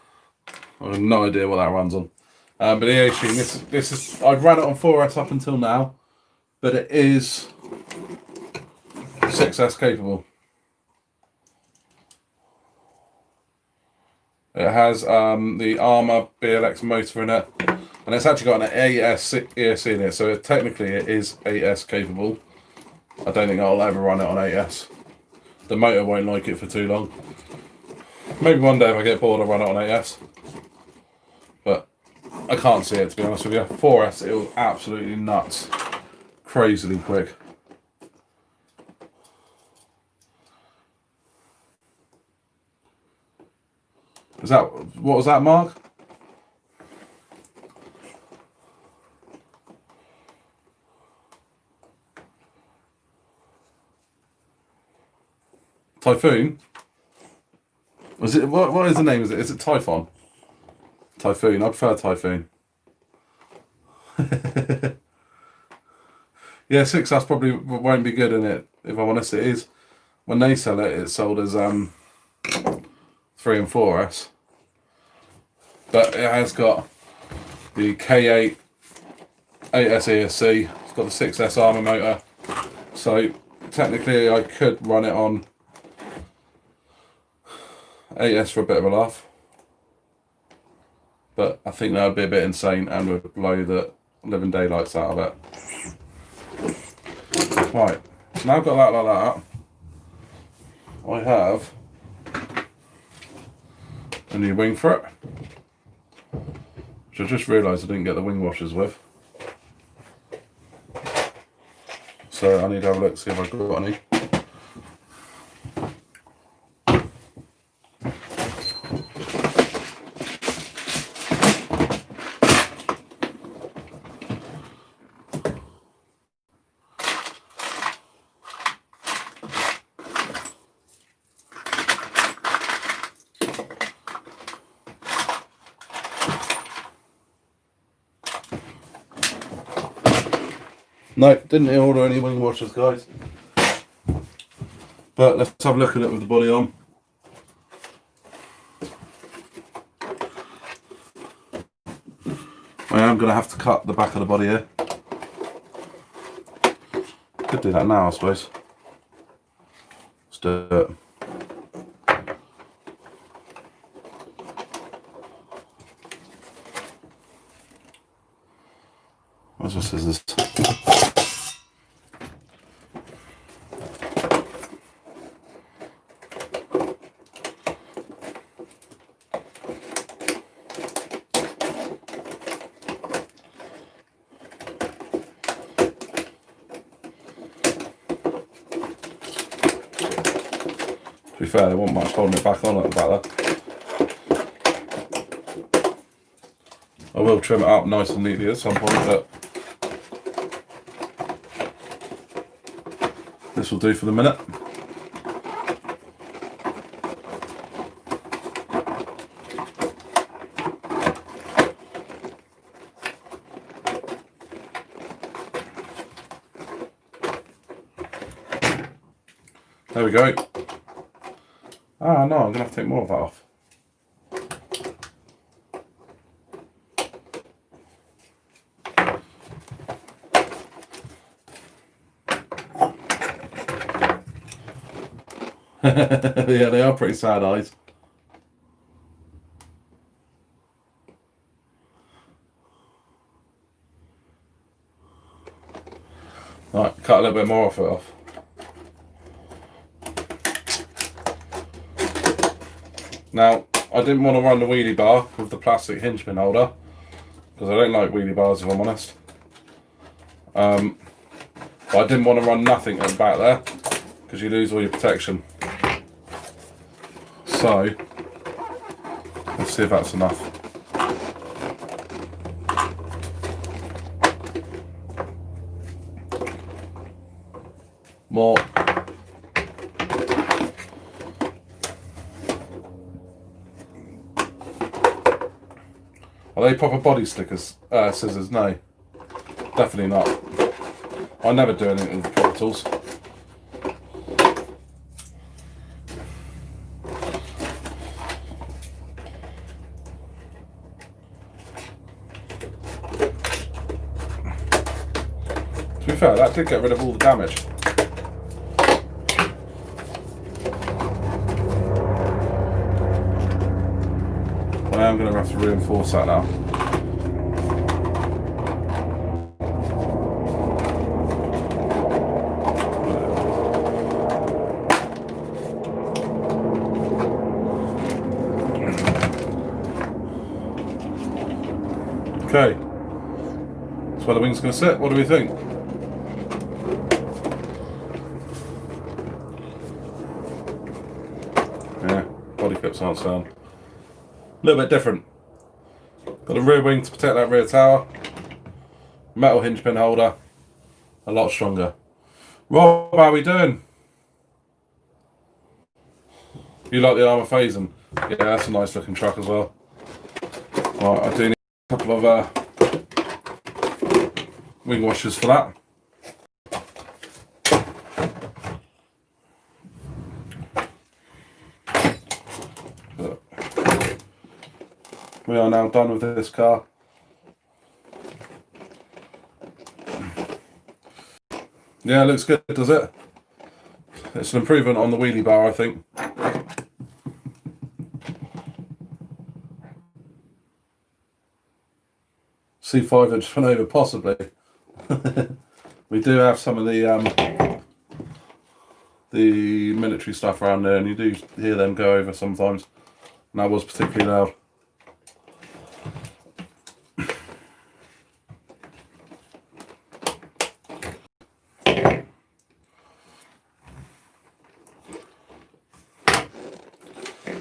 I have no idea what that runs on. But EA Sheen, this is, I've run it on 4S up until now, but it is 6S capable. It has the Armour BLX motor in it, and it's actually got an AS ESC in it, so technically it is 8S capable. I don't think I'll ever run it on 8S. The motor won't like it for too long. Maybe one day if I get bored I'll run it on 8S. But I can't see it, to be honest with you. 4S, it was absolutely nuts. Crazily quick. Is that, what was that, Mark? Typhoon? Was it, what is the name? Is it Typhon? Typhoon, I prefer Typhoon. Yeah, 6S probably won't be good in it, if I'm honest. It is, when they sell it, it's sold as 3 and 4S. But it has got the K8 8S ESC, it's got the 6S Armour motor. So technically I could run it on 8S for a bit of a laugh. But I think that would be a bit insane and would blow the living daylights out of it. Right, so now I've got that like that, I have a new wing for it, which I just realised I didn't get the wing washers with. So I need to have a look, see if I've got any. No, didn't order any wing washers, guys. But let's have a look at it with the body on. I am going to have to cut the back of the body here. Could do that now, I suppose. Let's do it. Where's my scissors? To be fair, there wasn't much holding it back on at the back there. I will trim it up nice and neatly at some point, but this will do for the minute. There we go. Ah, no, I'm going to have to take more of that off. Yeah, they are pretty sad eyes. Right, cut a little bit more of it off. Now, I didn't want to run the wheelie bar with the plastic hinge pin holder because I don't like wheelie bars, if I'm honest. But I didn't want to run nothing at the back there because you lose all your protection. So, let's see if that's enough. More. Are they proper body stickers? Scissors? No, definitely not. I never do anything with proper tools. To be fair, that did get rid of all the damage. I am going to have to reinforce that now. Okay, that's where the wing's going to sit. What do we think? Yeah, body clips aren't sound. A little bit different. Got a rear wing to protect that rear tower. Metal hinge pin holder. A lot stronger. Rob, how are we doing? You like the armour phasing? Yeah, that's a nice looking truck as well. Right, I do need a couple of wing washers for that. But we are now done with this car. Yeah, it looks good, does it? It's an improvement on the wheelie bar, I think. C5 inch went over, possibly. We do have some of the military stuff around there, and you do hear them go over sometimes. And that was particularly loud.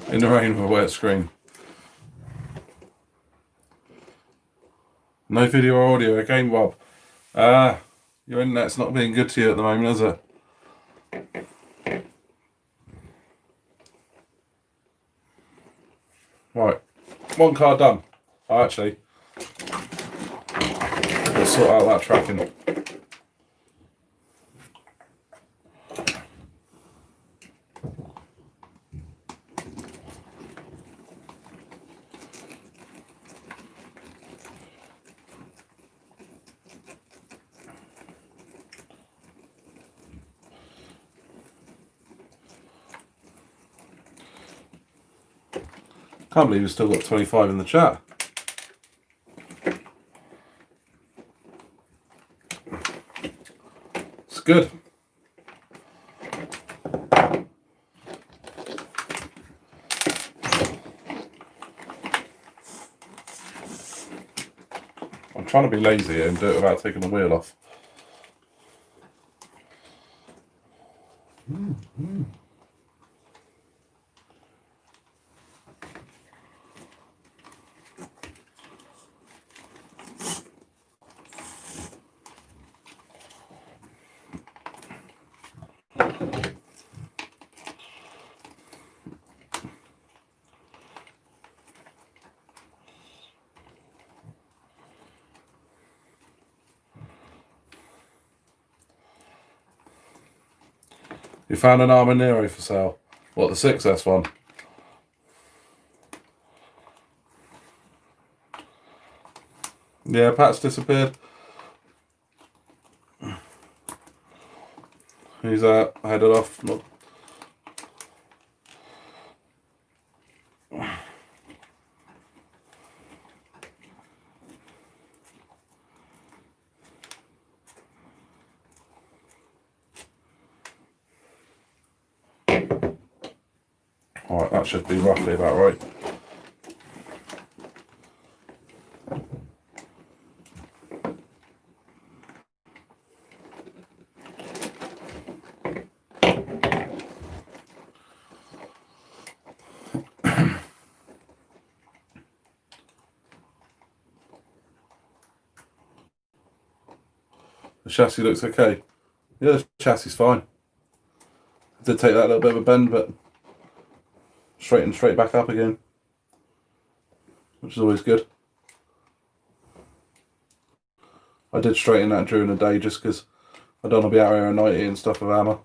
In the rain with a wet screen. No video or audio again, Rob. Your internet's not being good to you at the moment, is it? Right, one car done. Oh, actually, let's sort out that tracking. Can't believe we've still got 25 in the chat. It's good. I'm trying to be lazy here and do it without taking the wheel off. You found an Arma Nero for sale. What, the 6S one? Yeah, Pat's disappeared. He's headed off. Alright, that should be roughly about right. The chassis looks okay. Yeah, the chassis is fine. I did take that little bit of a bend, but straight back up again, which is always good. I did straighten that during the day just because I don't want to be out here at night eating stuff with hammer.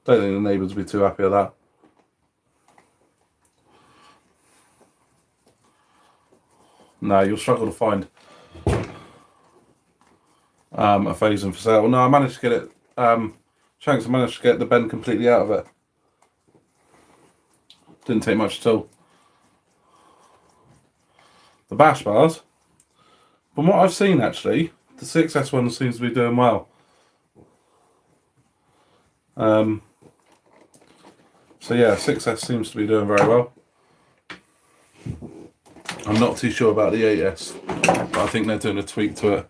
Don't think the neighbours will be too happy with that. No, you'll struggle to find a phasing for sale. No, I managed to get it. Shanks, I managed to get the bend completely out of it. Didn't take much at all. The bash bars, from what I've seen actually, the 6S one seems to be doing well. So yeah, 6S seems to be doing very well. I'm not too sure about the 8S, but I think they're doing a tweak to it.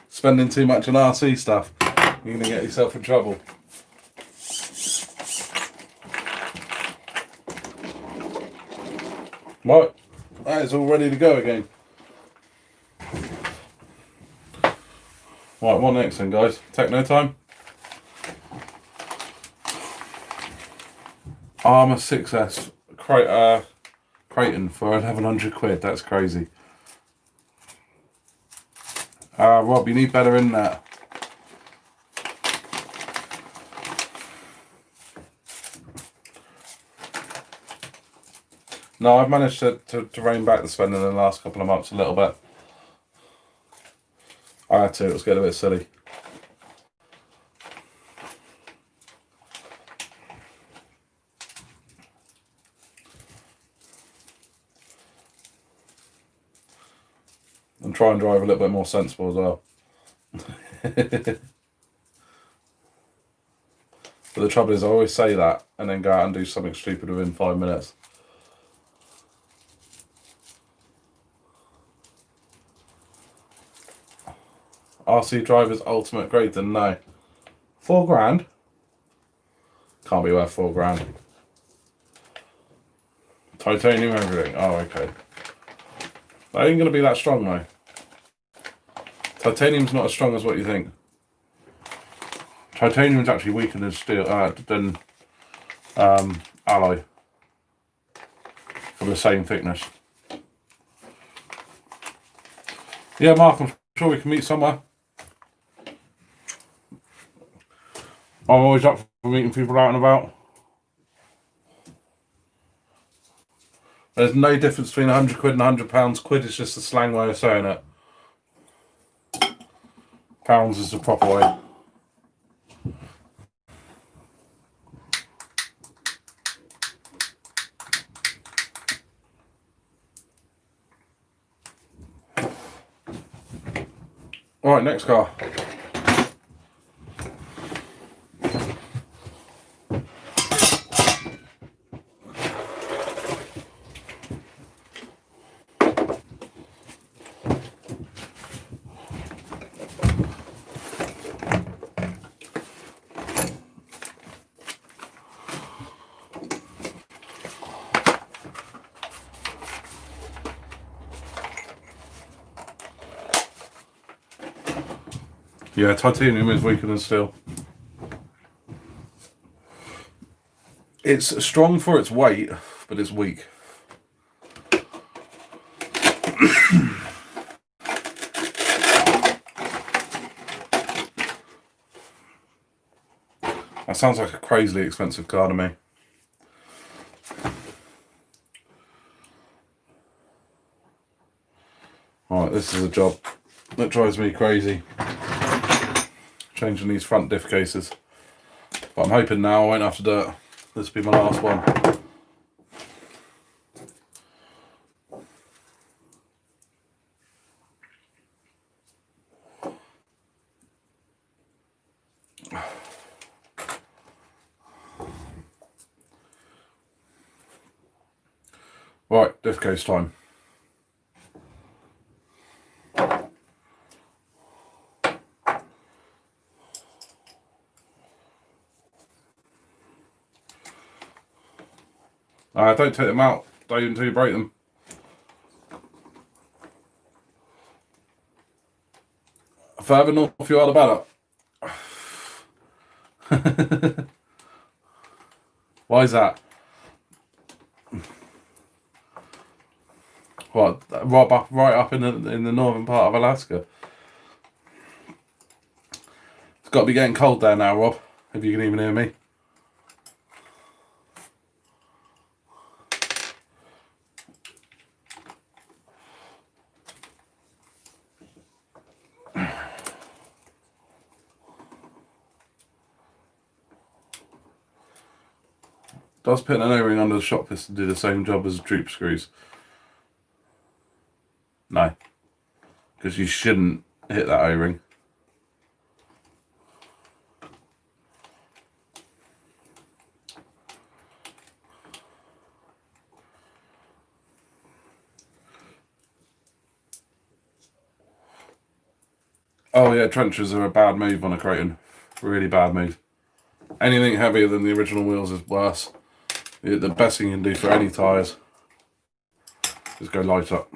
Spending too much on RC stuff, you're going to get yourself in trouble. Right, that is all ready to go again. Right, what next then, guys? Techno time. Arma 6S Creighton for 1100 quid. That's crazy. Rob, you need better in that. No, I've managed to rein back the spending in the last couple of months a little bit. I had to, it was getting a bit silly. And try and drive a little bit more sensible as well. But the trouble is I always say that and then go out and do something stupid within 5 minutes. RC Driver's ultimate grade, then no. 4 grand? Can't be worth 4 grand. Titanium everything. Oh, okay. That ain't going to be that strong though. Titanium's not as strong as what you think. Titanium's actually weaker than steel, than alloy for the same thickness. Yeah, Mark, I'm sure we can meet somewhere. I'm always up for meeting people out and about. There's no difference between 100 quid and 100 pounds. Quid is just a slang way of saying it. Pounds is the proper way. Alright, next car. Yeah, titanium is weaker than steel. It's strong for its weight, but it's weak. That sounds like a crazily expensive car to me. Alright, this is a job that drives me crazy. Changing these front diff cases. But I'm hoping now I won't have to do it. This will be my last one. Right, diff case time. Don't take them out, don't until you break them. Further north you are, the better. Why is that? What? Right up in the northern part of Alaska. It's got to be getting cold there now, Rob. If you can even hear me. Does putting an O-ring under the shock piston do the same job as droop screws? No. Because you shouldn't hit that O-ring. Oh yeah, trenchers are a bad move on a Kraton. Really bad move. Anything heavier than the original wheels is worse. The best thing you can do for any tyres is go light up.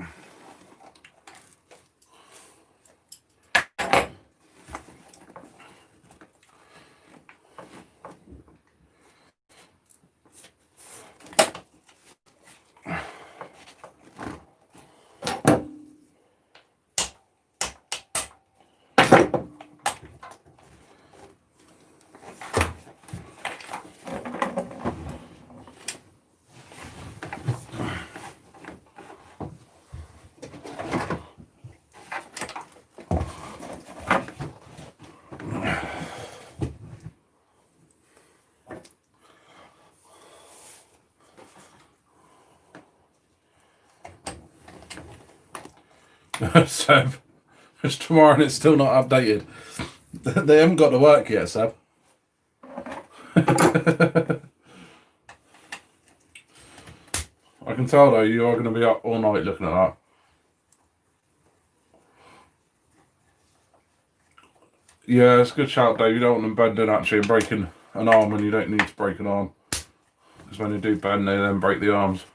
Seb, it's tomorrow and it's still not updated. They haven't got to work yet, Seb. I can tell though, you are going to be up all night looking at that. Yeah, it's a good shout, Dave. You don't want them bending actually and breaking an arm when you don't need to break an arm. Because when they do bend, they then break the arms.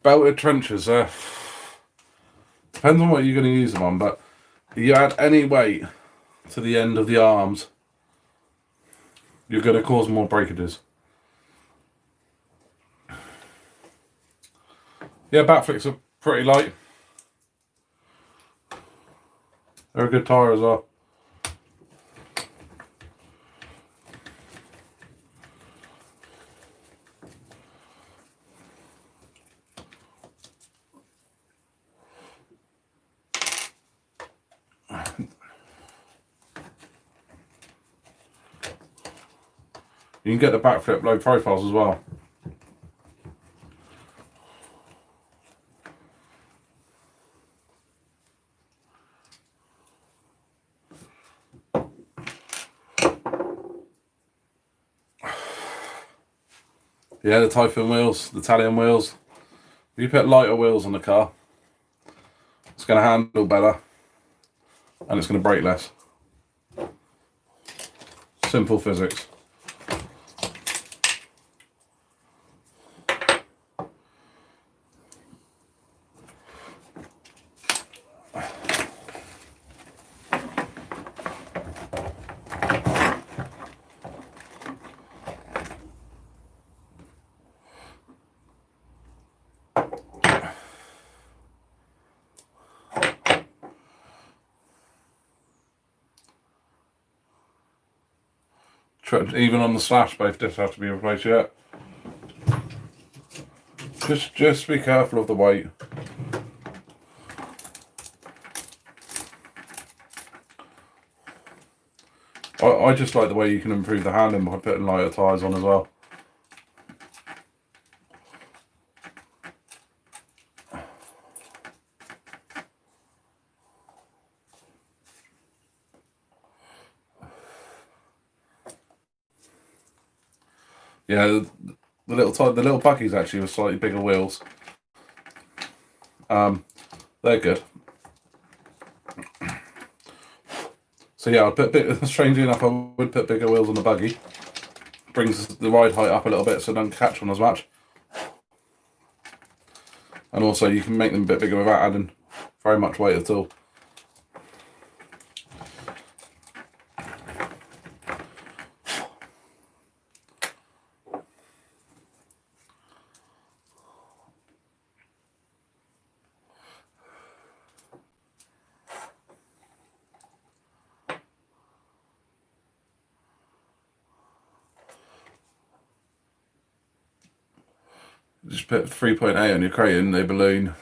Belted trenchers, depends on what you're going to use them on, but if you add any weight to the end of the arms, you're going to cause more breakages. Yeah, back flicks are pretty light. They're a good tyre as well. You can get the backflip low profiles as well. Yeah, the Typhoon wheels, the Italian wheels. If you put lighter wheels on the car, it's going to handle better and it's going to brake less. Simple physics. Even on the slash, both diffs have to be replaced yet. Just be careful of the weight. I just like the way you can improve the handling by putting lighter tyres on as well. Yeah, the little buggies actually with slightly bigger wheels. They're good. So yeah, I'd put strangely enough, I would put bigger wheels on the buggy. Brings the ride height up a little bit so it doesn't catch on as much. And also you can make them a bit bigger without adding very much weight at all. Just put 3.8 on your crate and they balloon.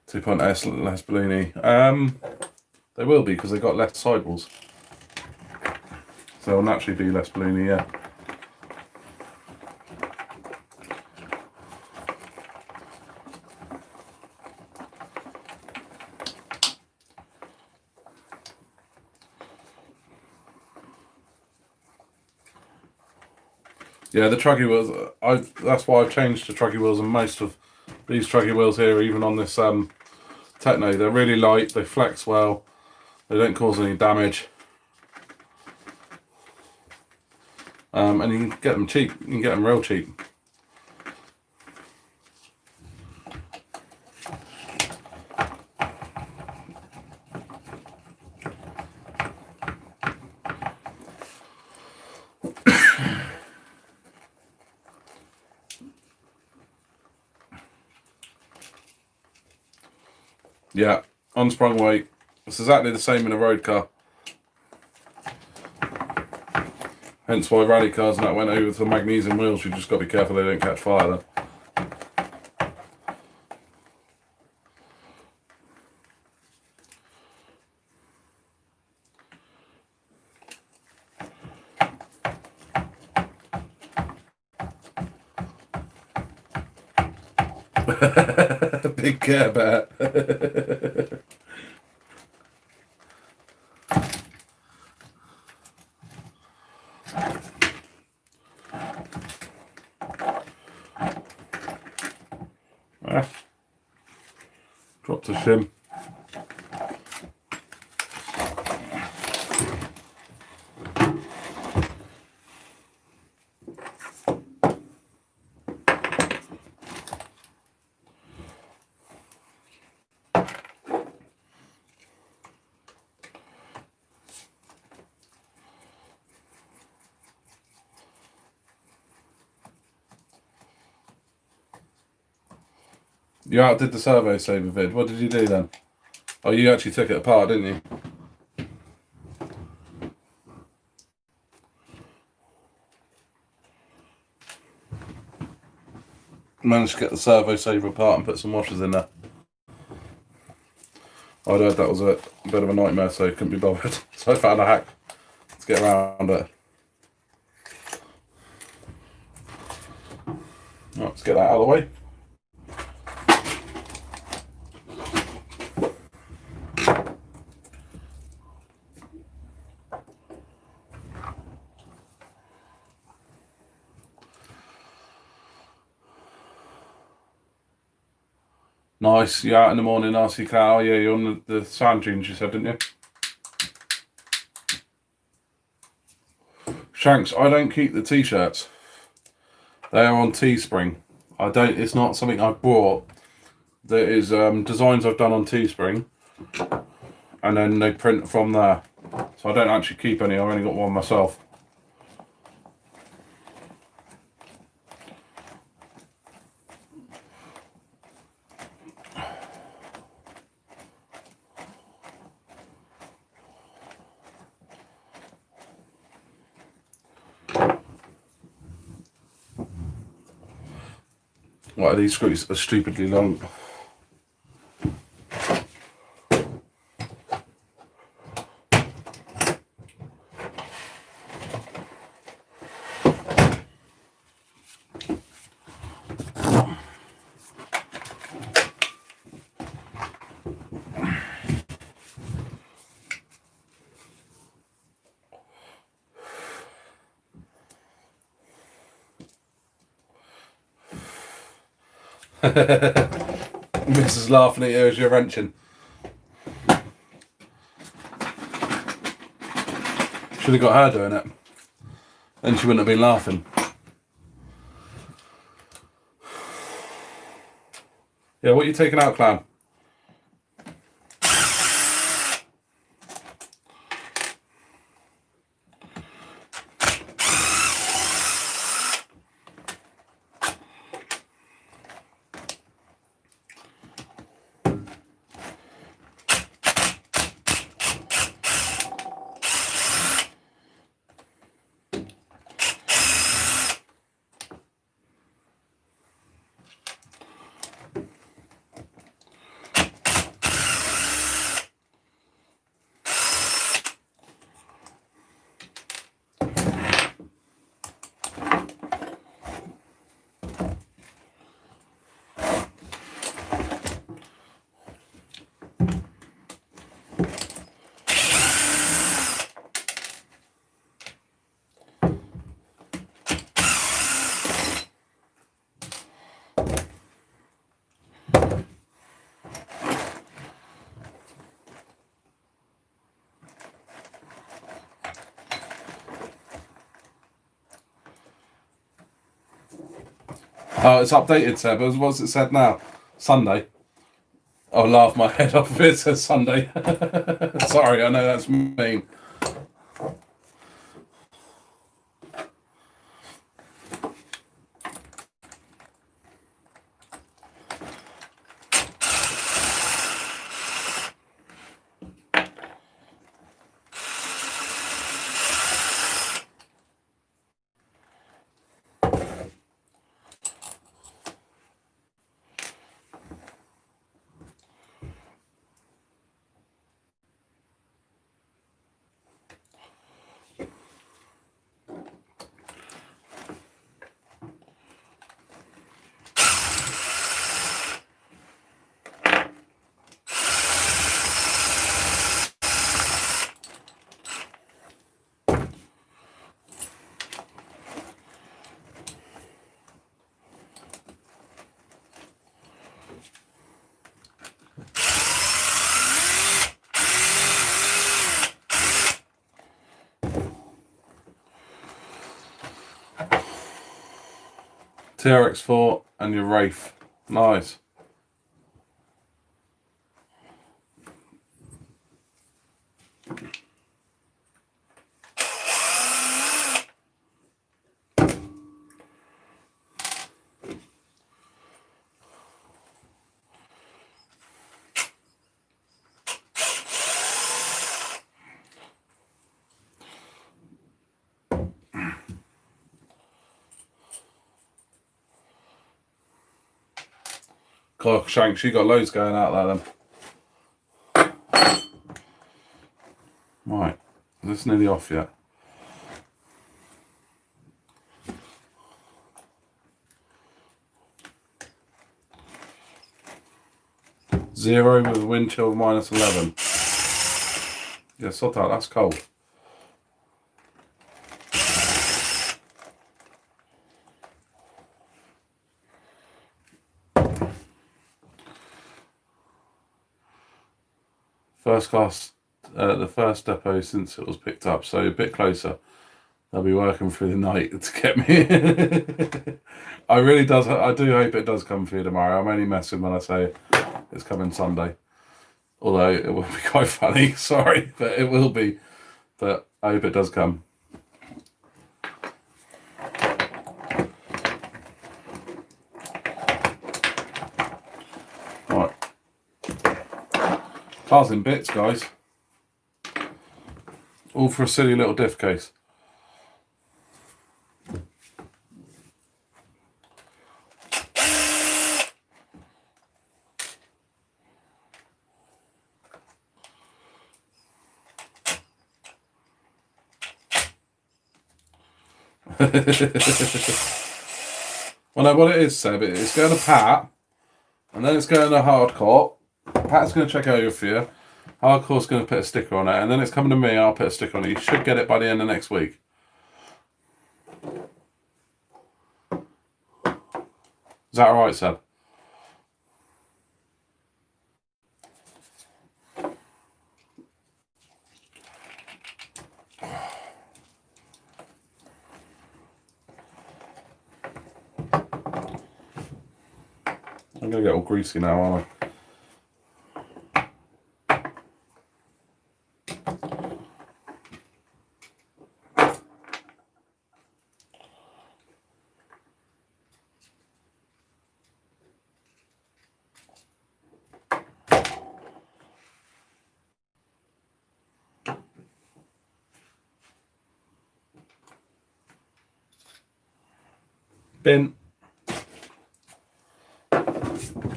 2.8 less balloony. They will be because they've got less sidewalls. So they'll naturally be less balloony, yeah. Yeah, the truggy wheels, that's why I've changed to truggy wheels, and most of these truggy wheels here, even on this Techno, they're really light, they flex well, they don't cause any damage. And you can get them cheap, you can get them real cheap. Yeah, unsprung weight. It's exactly the same in a road car. Hence why rally cars and that went over to magnesium wheels. You just got to be careful they don't catch fire then. Big Care Bear. Dropped a shim. You outdid the Servo Saver vid. What did you do then? Oh, you actually took it apart, didn't you? Managed to get the Servo Saver apart and put some washers in there. I'd heard that was a bit of a nightmare, so I couldn't be bothered. So I found a hack to get around it. Right, let's get that out of the way. Nice, you out in the morning, RC car. Oh, yeah, you're on the sand dunes, you said, didn't you? Shanks, I don't keep the t-shirts. They are on Teespring. It's not something I bought. There is designs I've done on Teespring, and then they print from there. So I don't actually keep any, I've only got one myself. Why are these screws are stupidly long? Mrs. laughing at you as you're wrenching. Should have got her doing it. Then she wouldn't have been laughing. Yeah, what are you taking out, Clown? Oh, it's updated, Seb. What's it said now? Sunday. I'll laugh my head off if it says Sunday. Sorry, I know that's mean. TRX4 and your Wraith. Nice. God, Shanks, you got loads going out there then. Right, is this nearly off yet? Zero with a wind chill of -11. Yeah, sort out, that's cold. First class, the first depot since it was picked up, so a bit closer. They'll be working through the night to get me. I do hope it does come for you tomorrow. I'm only messing when I say it's coming Sunday. Although it will be quite funny, sorry, but it will be. But I hope it does come. Right. Car's in bits, guys. All for a silly little diff case. Well, no, what it is, Seb, it's going to Pat, and then it's going to Hardcore. Pat's going to check over for you. Hardcore's going to put a sticker on it, and then it's coming to me, I'll put a sticker on it. You should get it by the end of next week. Is that alright, Seb? I'm going to get all greasy now, aren't I? Bin.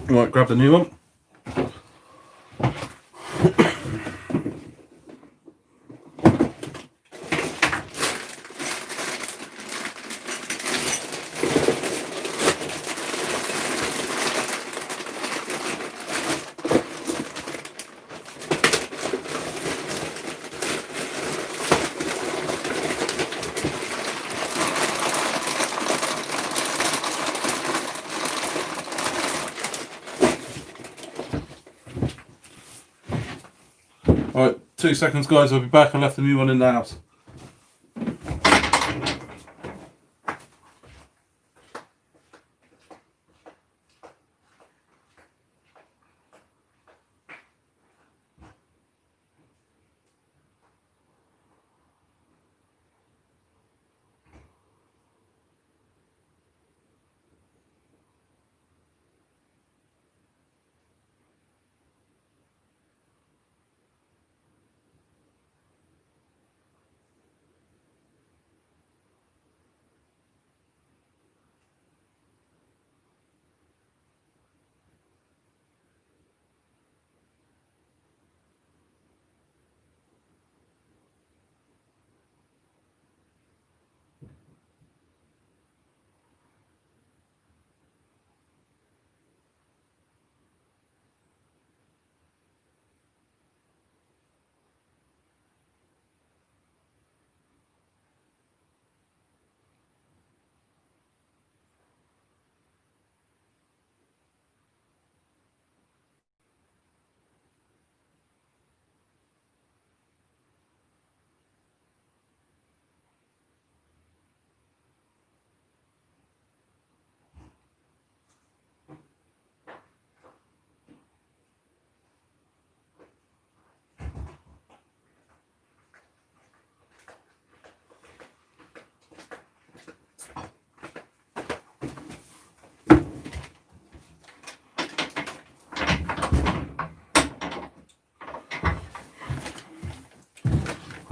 Right, grab the new one. Alright, 2 seconds guys, I'll be back. I left the new one in the house.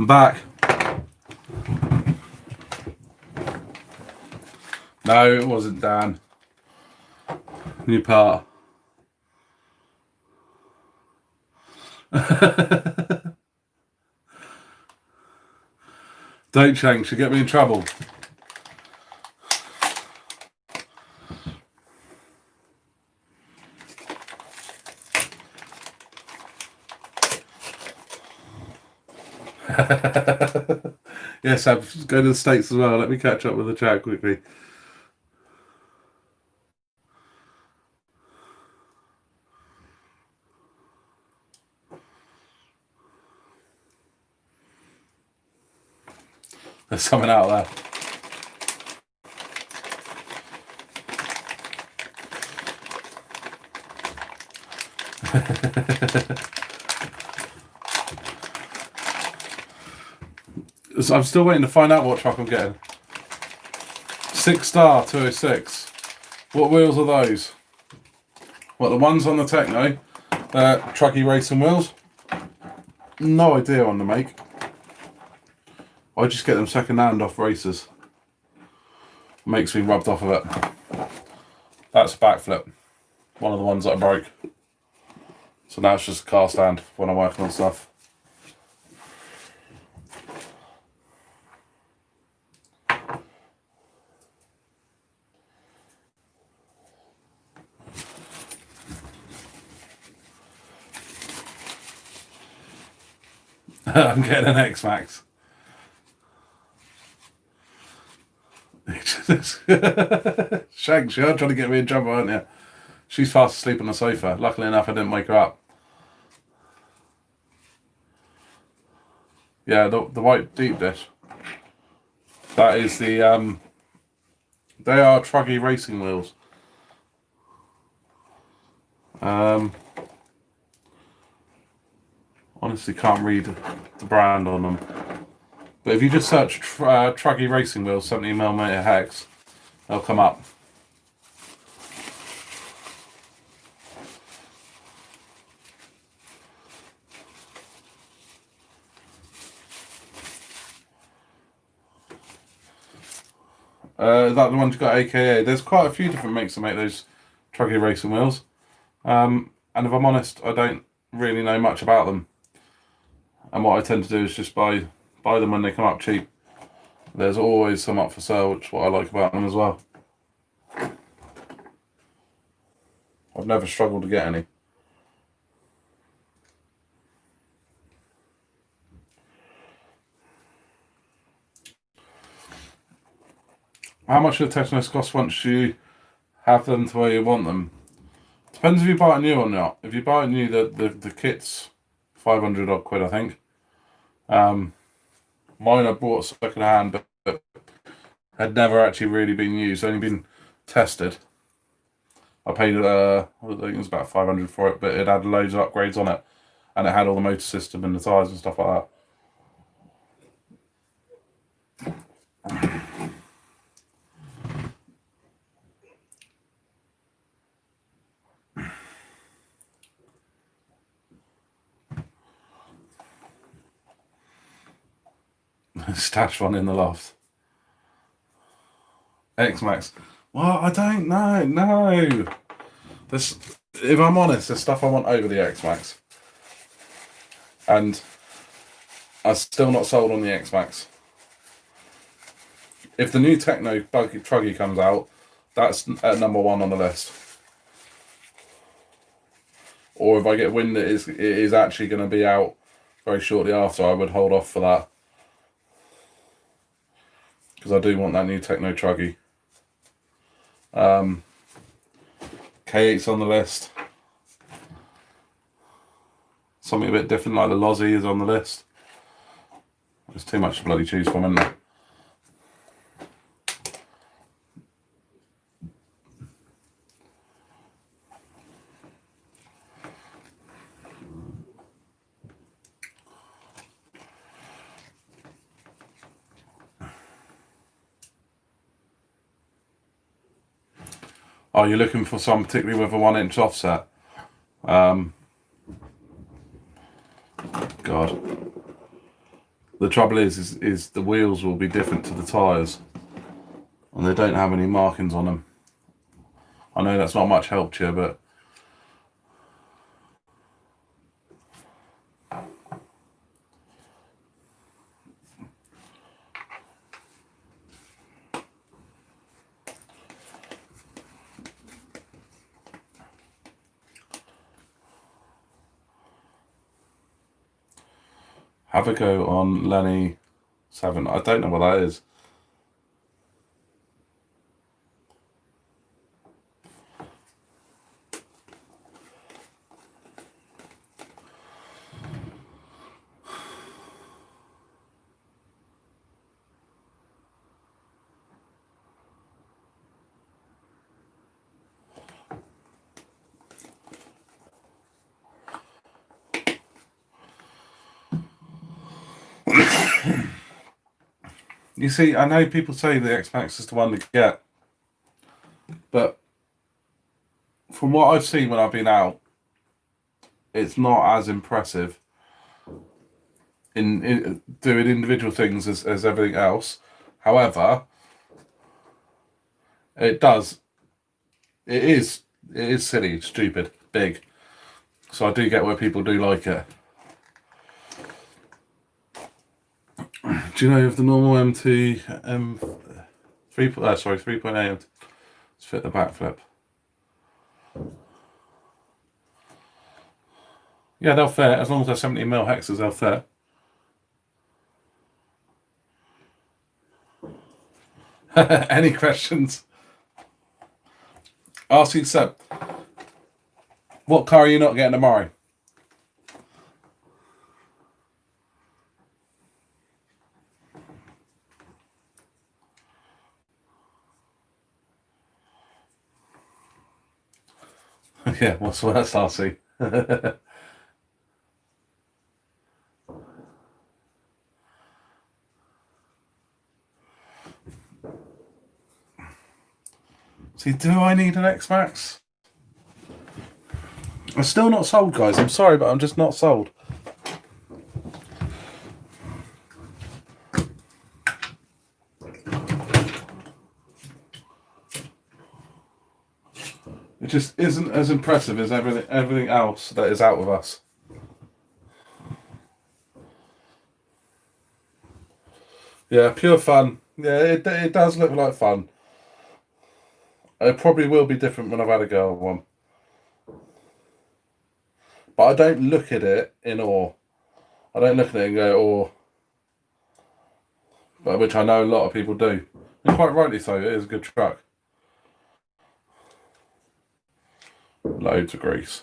I'm back. No, it wasn't Dan. New part. Don't change, she'll get me in trouble. Yes, I'm going to the States as well. Let me catch up with the chat quickly. There's something out there. So I'm still waiting to find out what truck I'm getting. 6-star 206. What wheels are those? What, the ones on the Techno? Trucky racing wheels? No idea on the make. I just get them second hand off races. Makes me rubbed off of it. That's a backflip. One of the ones that I broke. So now it's just a car stand when I'm working on stuff. I'm getting an X Max. Shanks, you're trying to get me in trouble, aren't you? She's fast asleep on the sofa. Luckily enough, I didn't wake her up. Yeah, the white deep dish. That is the they are Truggy racing wheels. Honestly, can't read the brand on them. But if you just search Truggy racing wheels 70mm hex, they'll come up. Is that the one you got, AKA? There's quite a few different makes that make those Truggy racing wheels. And if I'm honest, I don't really know much about them. And what I tend to do is just buy them when they come up cheap. There's always some up for sale, which is what I like about them as well. I've never struggled to get any. How much do the Technos cost once you have them to where you want them? Depends if you buy it new or not. If you buy it new, the kit's 500 odd quid, I think. Mine I bought second hand, but had never actually really been used, only been tested. I paid I think it was about 500 for it, but it had loads of upgrades on it, and it had all the motor system and the tyres and stuff like that. Stash one in the loft. X Max. Well, I don't know. No. This, if I'm honest, there's stuff I want over the X Max, and I'm still not sold on the X Max. If the new Techno Truggy comes out, that's at number one on the list. Or if I get wind that it is actually going to be out very shortly after, I would hold off for that. Because I do want that new Techno Truggy. K8's on the list. Something a bit different like the Lozzie is on the list. There's too much to bloody choose from, isn't there? Oh, you're looking for some particularly with a 1-inch offset? God. The trouble is the wheels will be different to the tyres. And they don't have any markings on them. I know that's not much help to you, but... have a go on Lenny 7. I don't know what that is. You see, I know people say the X-Max is the one to get, but from what I've seen when I've been out, it's not as impressive in doing individual things as everything else. However, it is silly, stupid, big. So I do get where people do like it. Do you know if the normal MT 3.8 to fit the backflip? Yeah, they'll fit as long as they're 70mm hexes. They'll fit. Any questions? RC Seb, what car are you not getting tomorrow? Yeah, what's worse, RC? See, do I need an X-Max? I'm still not sold, guys. I'm sorry, but I'm just not sold. It just isn't as impressive as everything else that is out with us. Yeah, pure fun. Yeah, it does look like fun. It probably will be different when I've had a go on one. But I don't look at it in awe. I don't look at it and go, oh, but which I know a lot of people do. And quite rightly so, it is a good truck. Loads of grease.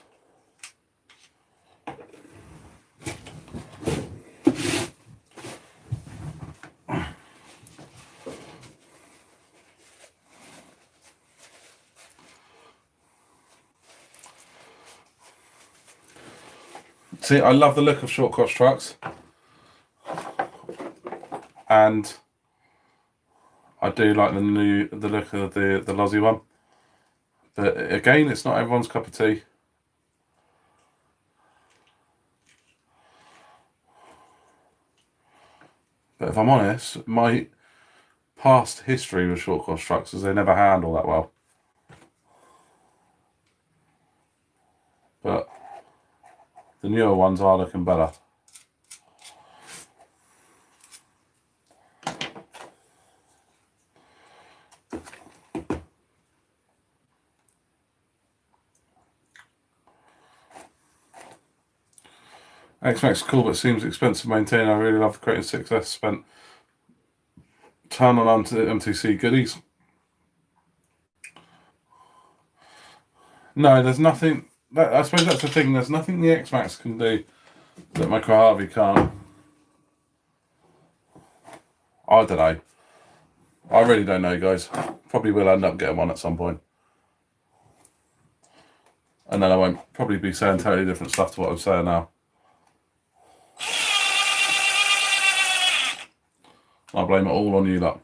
See, I love the look of short cross trucks. And I do like the look of the Lozzie one. But again, it's not everyone's cup of tea. But if I'm honest, my past history with short course trucks is they never handle that well. But the newer ones are looking better. X-Max is cool, but seems expensive to maintain. I really love the creative success spent ton on MTC goodies. No, there's nothing. I suppose that's the thing. There's nothing the X-Max can do that my Harvey can't. I don't know. I really don't know, guys. Probably will end up getting one at some point. And then I won't probably be saying totally different stuff to what I'm saying now. I blame it all on you lot.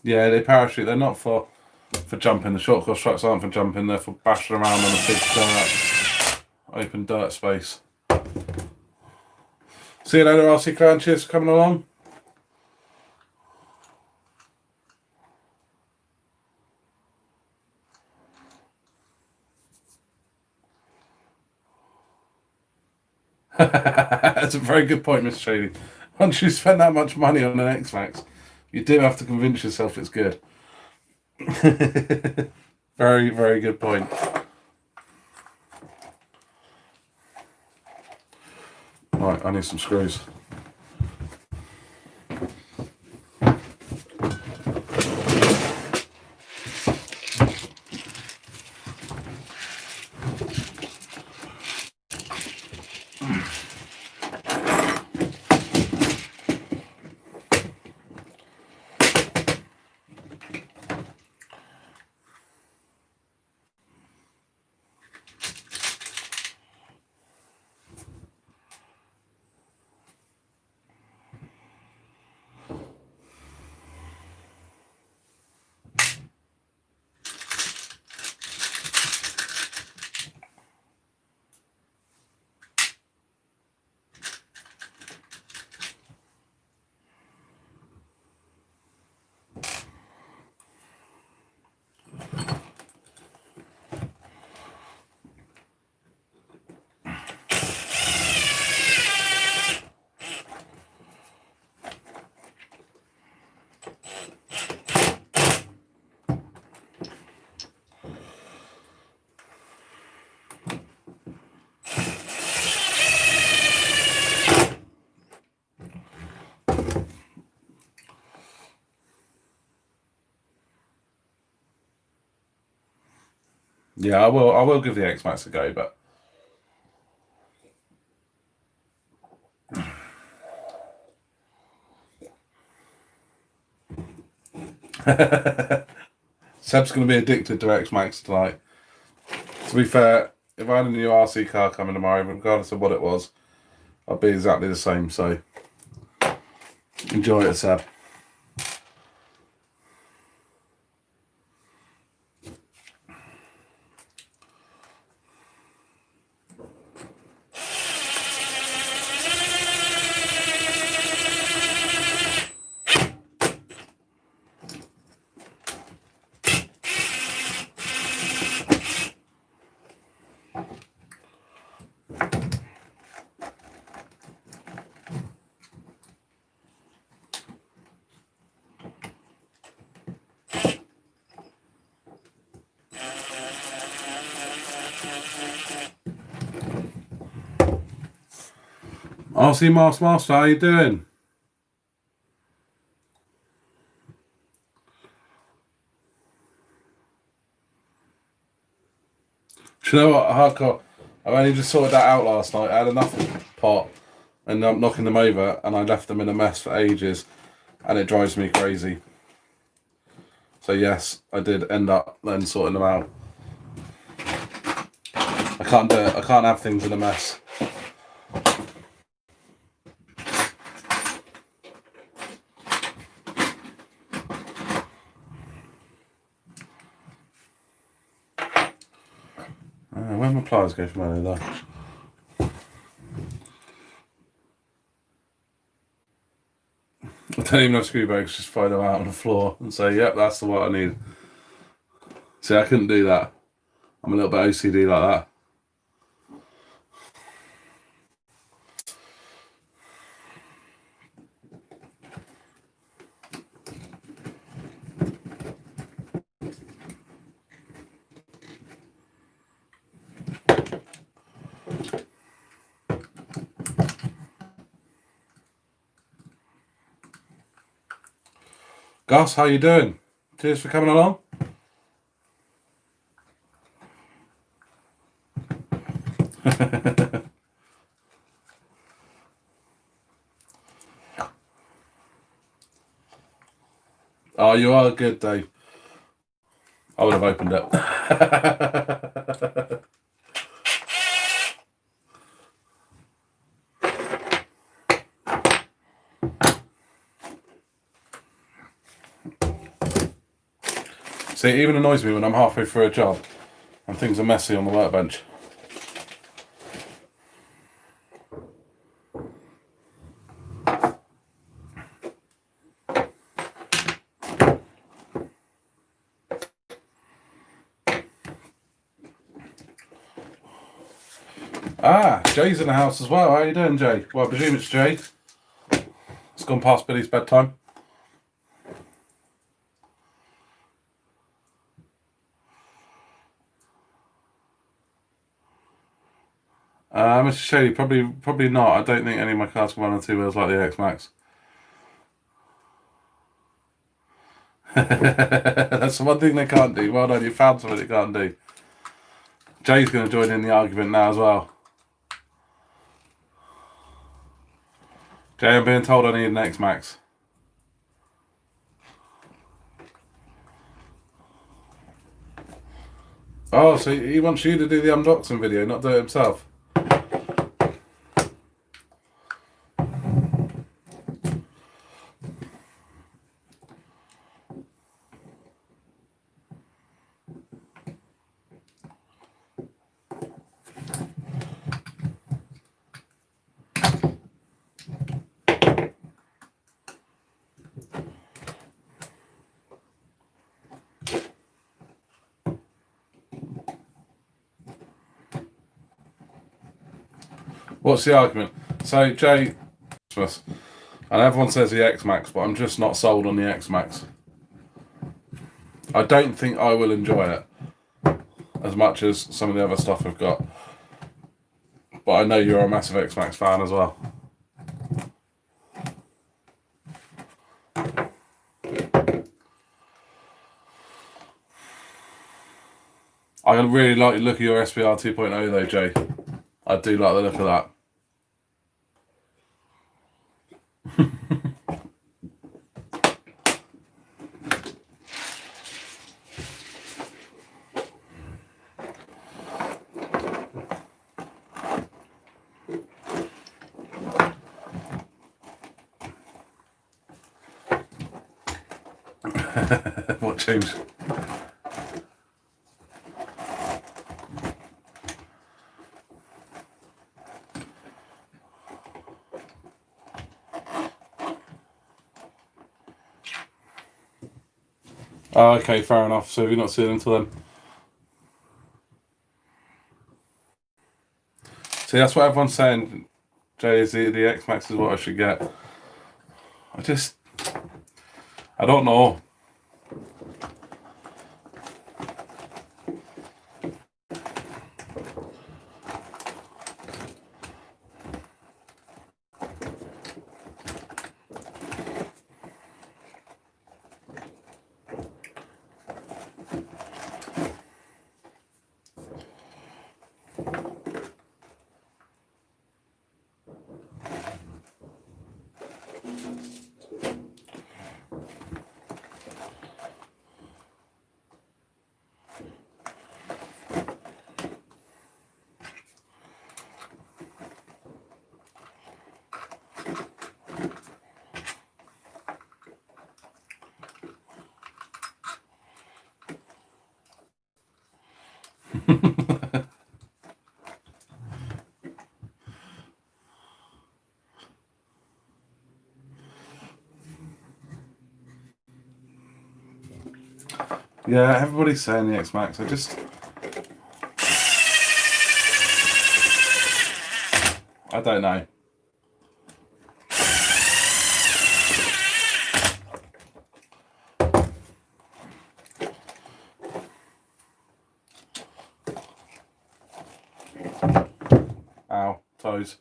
Yeah, they parachute. They're not for jumping. The short course trucks aren't for jumping. They're for bashing around on a big open dirt space. See you later, RC Clan. Cheers for coming along. That's a very good point, Miss Shady. Once you spend that much money on an X-Max, you do have to convince yourself it's good. Very, very good point. Right, I need some screws. Yeah, I will. I will give the X Max a go, but Seb's going to be addicted to X Max tonight. To be fair, if I had a new RC car coming tomorrow, regardless of what it was, I'd be exactly the same. So enjoy it, Seb. RC Master, how you doing? Do you know what, hardcore? I only just sorted that out last night. I had enough pot and I'm knocking them over, and I left them in a mess for ages, and it drives me crazy. So yes, I did end up then sorting them out. I can't do it. I can't have things in a mess. Where my pliers go from earlier though? I don't even have screw bags, just throw them out on the floor and say, yep, that's the what I need. See, I couldn't do that. I'm a little bit OCD like that. Gus, how you doing? Cheers for coming along. Oh, you are good, Dave. I would have opened it. See, it even annoys me when I'm halfway through a job and things are messy on the workbench. Ah, Jay's in the house as well. How you doing, Jay? Well, I presume it's Jay. It's gone past Billy's bedtime. Mr. Shady, probably not. I don't think any of my cars can run on two wheels like the X Max. That's the one thing they can't do. Well done, you found something they can't do. Jay's going to join in the argument now as well. Jay, I'm being told I need an X Max. Oh, so he wants you to do the unboxing video, not do it himself? What's the argument? So, Jay, and everyone says the X Max, but I'm just not sold on the X Max. I don't think I will enjoy it as much as some of the other stuff I've got. But I know you're a massive X Max fan as well. I really like the look of your SPR 2.0 though, Jay. I do like the look of that. What changed? Oh, okay, fair enough. So you're not seeing until then. See, that's what everyone's saying. Jay, is the X Max is what I should get. I don't know. Yeah, everybody's saying the X Max. I don't know. Ow, toes.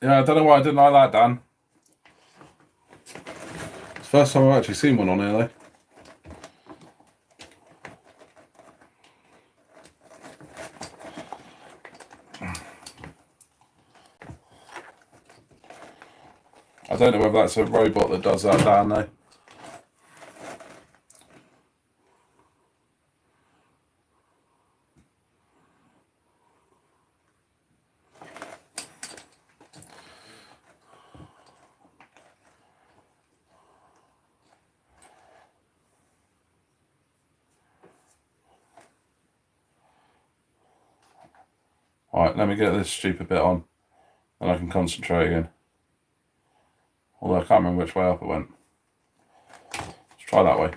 Yeah, I don't know why I didn't like that, Dan. It's the first time I've actually seen one on here, though. I don't know whether that's a robot that does that, Dan, though. Alright, let me get this stupid bit on, and I can concentrate again. Although I can't remember which way up it went. Let's try that way.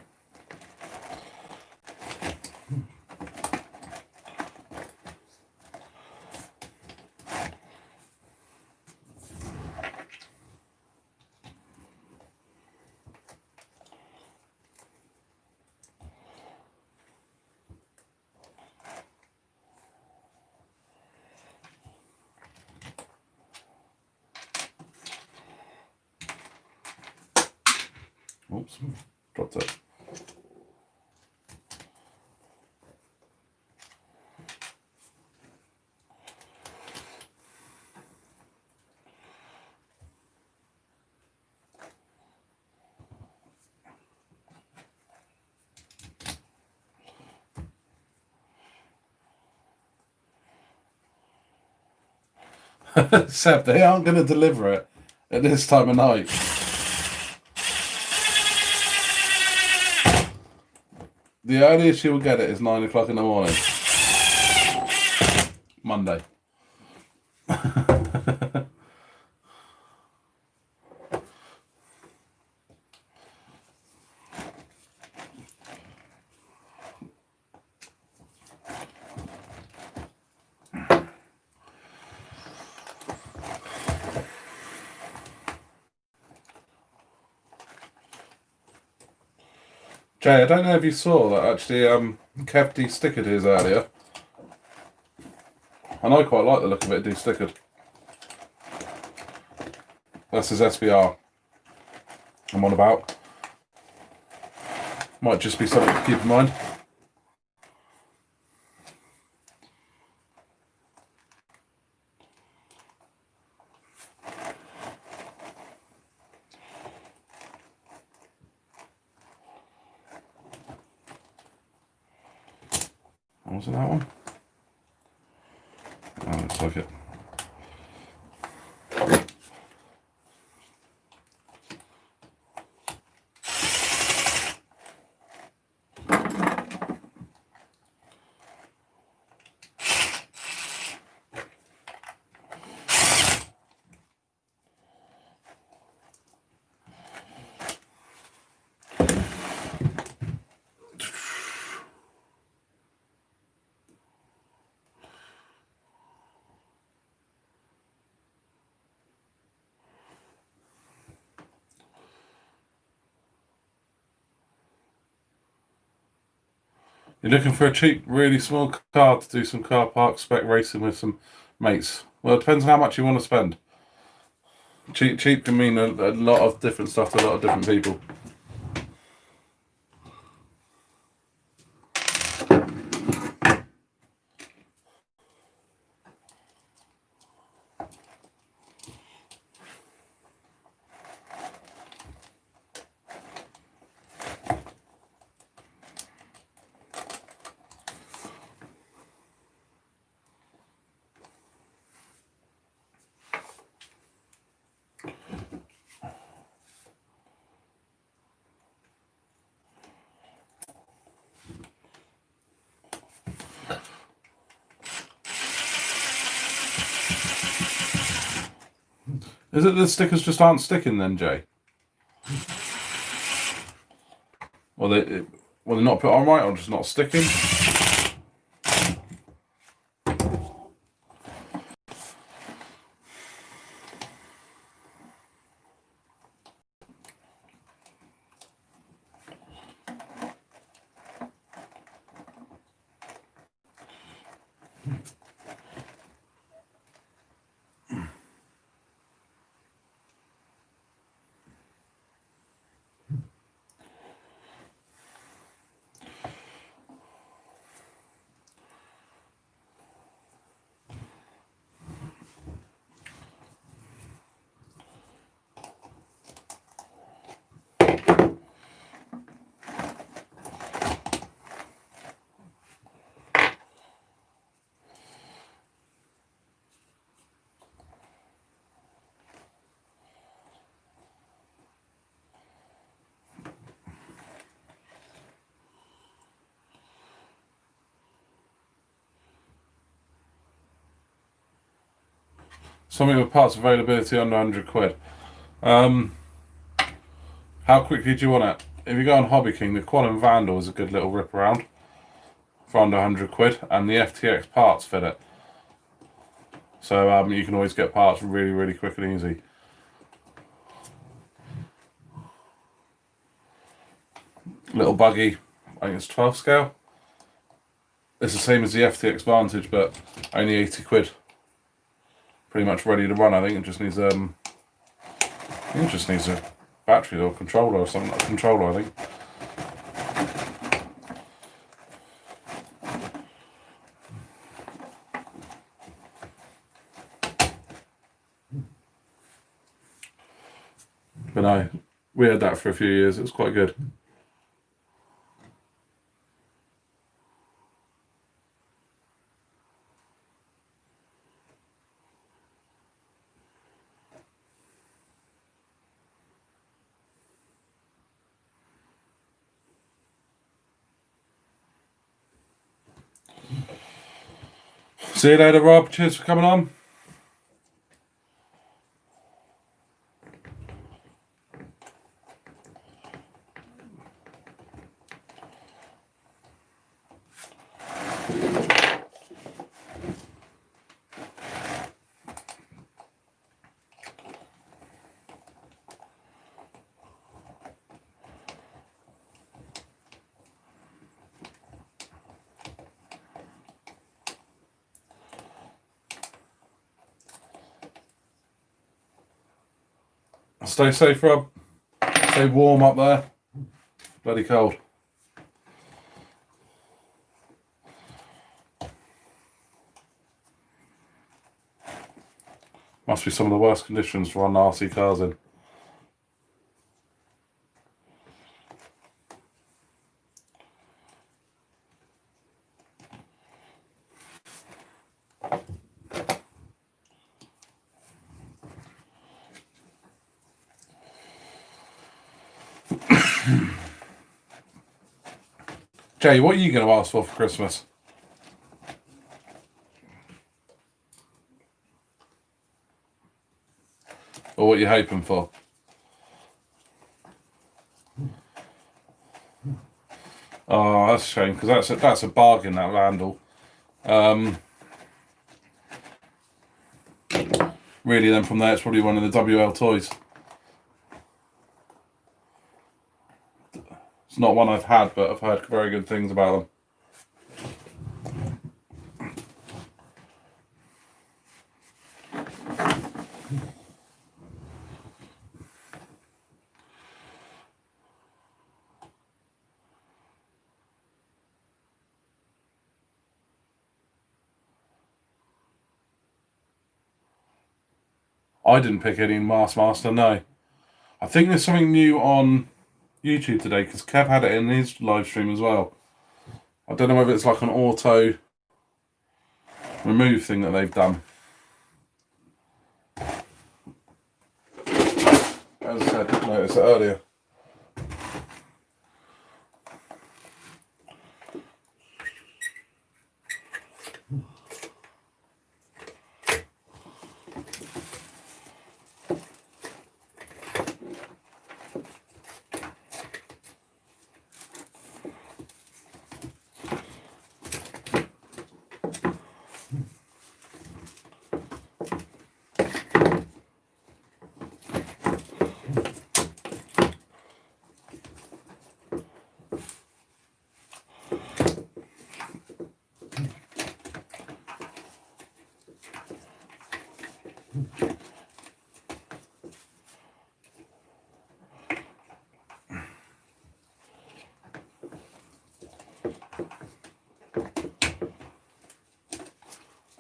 Oops, dropped it. Seb, they aren't going to deliver it at this time of night. The earliest you will get it is 9 o'clock in the morning. Monday. Jay, I don't know if you saw that actually Kev de-stickered his earlier. And I quite like the look of it de-stickered. That's his SBR. I'm on about. Might just be something to keep in mind. Wasn't that one? Oh, looks like it. You're looking for a cheap, really small car to do some car park spec racing with some mates. Well, it depends on how much you want to spend. Cheap can mean a lot of different stuff to a lot of different people. Is it the stickers just aren't sticking then, Jay? Well, they're not put on right or just not sticking? Something with parts availability under 100 quid. How quickly do you want it? If you go on Hobby King, the Quantum Vandal is a good little rip around for under 100 quid, and the FTX parts fit it. So you can always get parts really, really quick and easy. Little buggy, I think it's 12 scale. It's the same as the FTX Vantage, but only 80 quid. Pretty much ready to run. I think it just needs a battery or controller or something. A controller, I think. But no, we had that for a few years. It was quite good. See you later, Rob. Cheers for coming on. Stay safe, Rob. Stay warm up there. Bloody cold. Must be some of the worst conditions to run RC cars in. Jay, what are you going to ask for Christmas? Or what are you hoping for? Oh, that's a shame, because that's a bargain, that Randall. Really, then from there, it's probably one of the WL toys. It's not one I've had, but I've heard very good things about them. I didn't pick any Master, no. I think there's something new on YouTube today, because Kev had it in his live stream as well. I don't know whether it's like an auto remove thing that they've done. As I said, I didn't notice it earlier.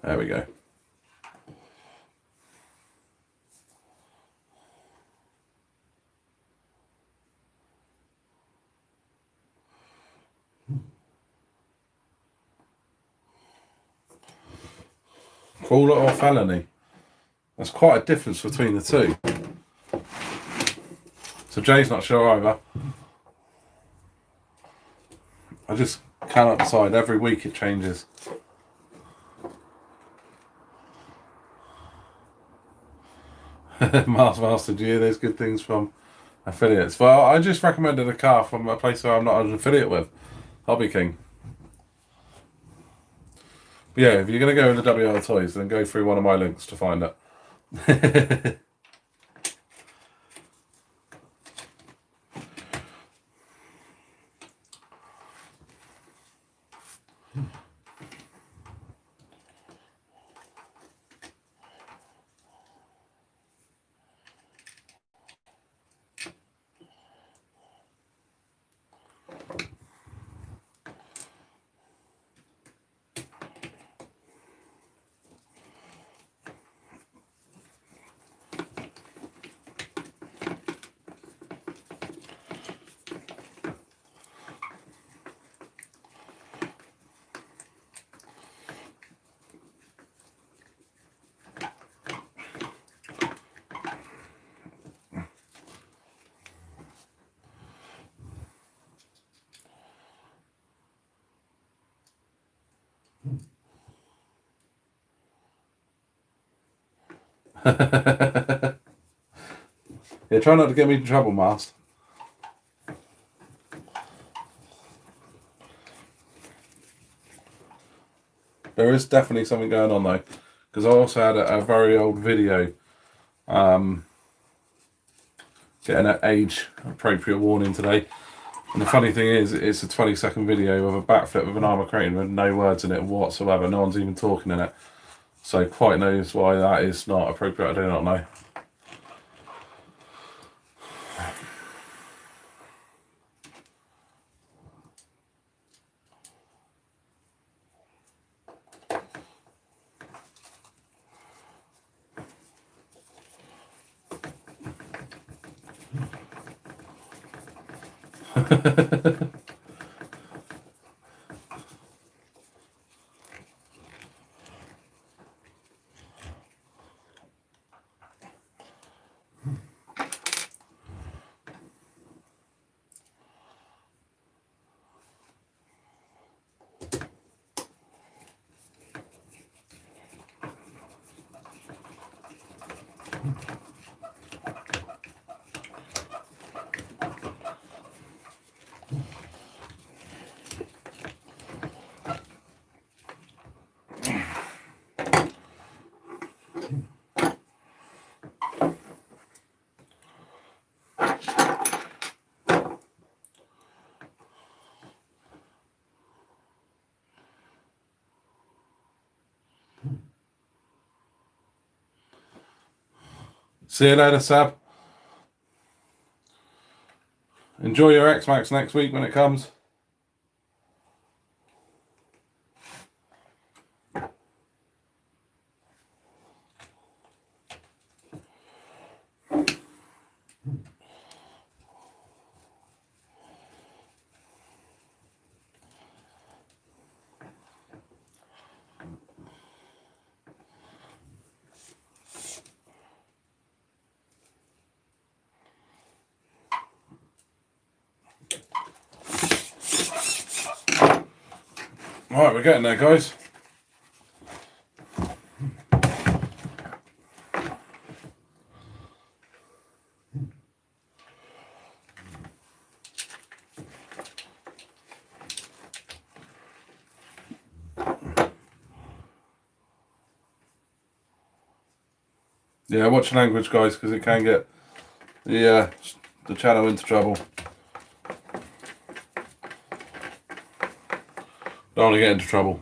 There we go. Crawler or felony? There's quite a difference between the two. So Jay's not sure either. I just cannot decide. Every week it changes. Master, do you hear those good things from affiliates? Well, I just recommended a car from a place where I'm not an affiliate with, Hobby King. But yeah, if you're going to go into WL Toys, then go through one of my links to find it. Yeah, try not to get me in trouble, Mast. There is definitely something going on though, because I also had a very old video getting an age appropriate warning today. And the funny thing is, it's a 20-second video of a backflip with an armour crane with no words in it whatsoever. No one's even talking in it. So quite knows why that is not appropriate. I do not know. See you later, Sab. Enjoy your X-Max next week when it comes. Alright, we're getting there, guys. Yeah, watch your language, guys, because it can get the channel into trouble. Don't want to get into trouble.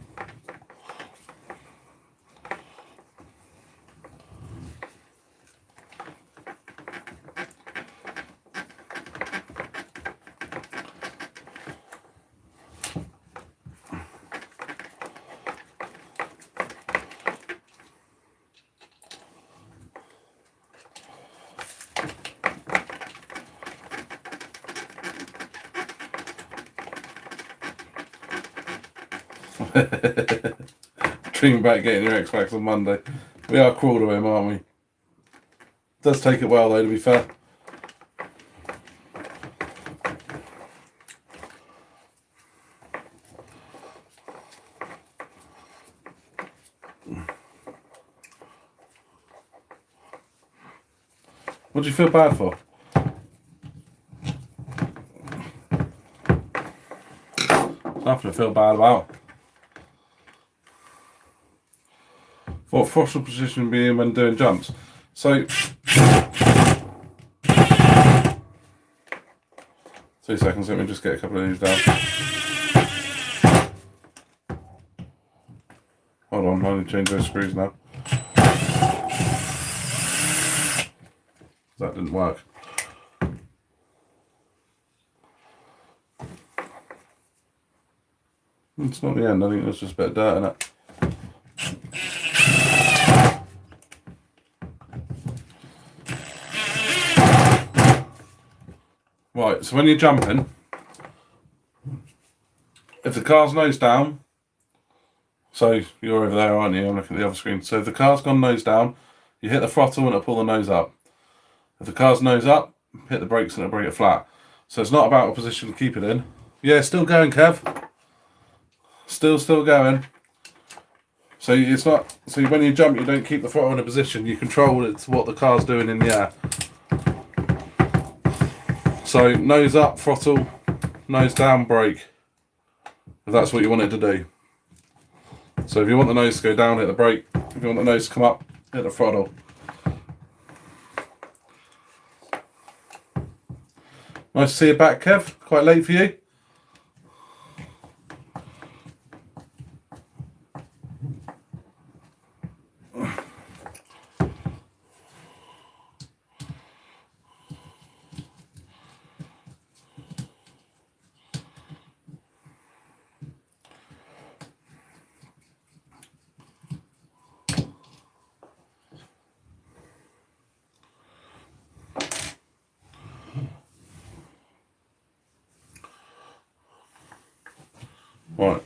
Dreaming about getting your X-Max on Monday. We are cruel to him, aren't we? Does take it well though, to be fair. What do you feel bad for? Nothing to feel bad about. What throttle position be in when doing jumps? So, 2 seconds, let me just get a couple of these down. Hold on, I need to change those screws now. That didn't work. It's not the end, I think there's just a bit of dirt in it. Right, so when you're jumping, if the car's nose down, so you're over there, aren't you? I'm looking at the other screen. So if the car's gone nose down, you hit the throttle and it'll pull the nose up. If the car's nose up, hit the brakes and it'll bring it flat. So it's not about a position to keep it in. Yeah, still going, Kev. Still going. So it's not. So when you jump, you don't keep the throttle in a position. You control it to what the car's doing in the air. So nose up, throttle, nose down, brake. If that's what you want it to do. So if you want the nose to go down, hit the brake. If you want the nose to come up, hit the throttle. Nice to see you back, Kev. Quite late for you. Right.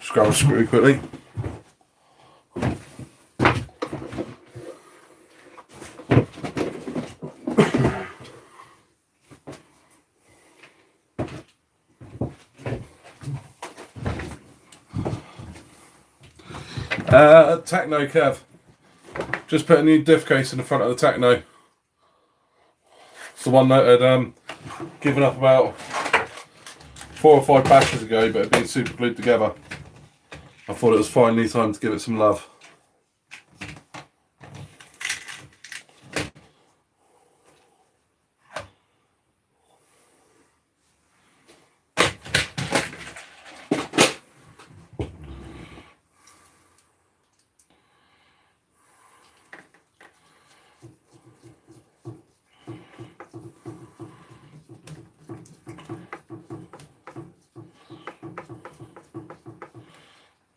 Just grab a screw quickly. Techno, Kev. Just put a new diff case in the front of the Techno. It's the one that had given up about 4 or 5 batches ago, but it had been super glued together. I thought it was finally time to give it some love.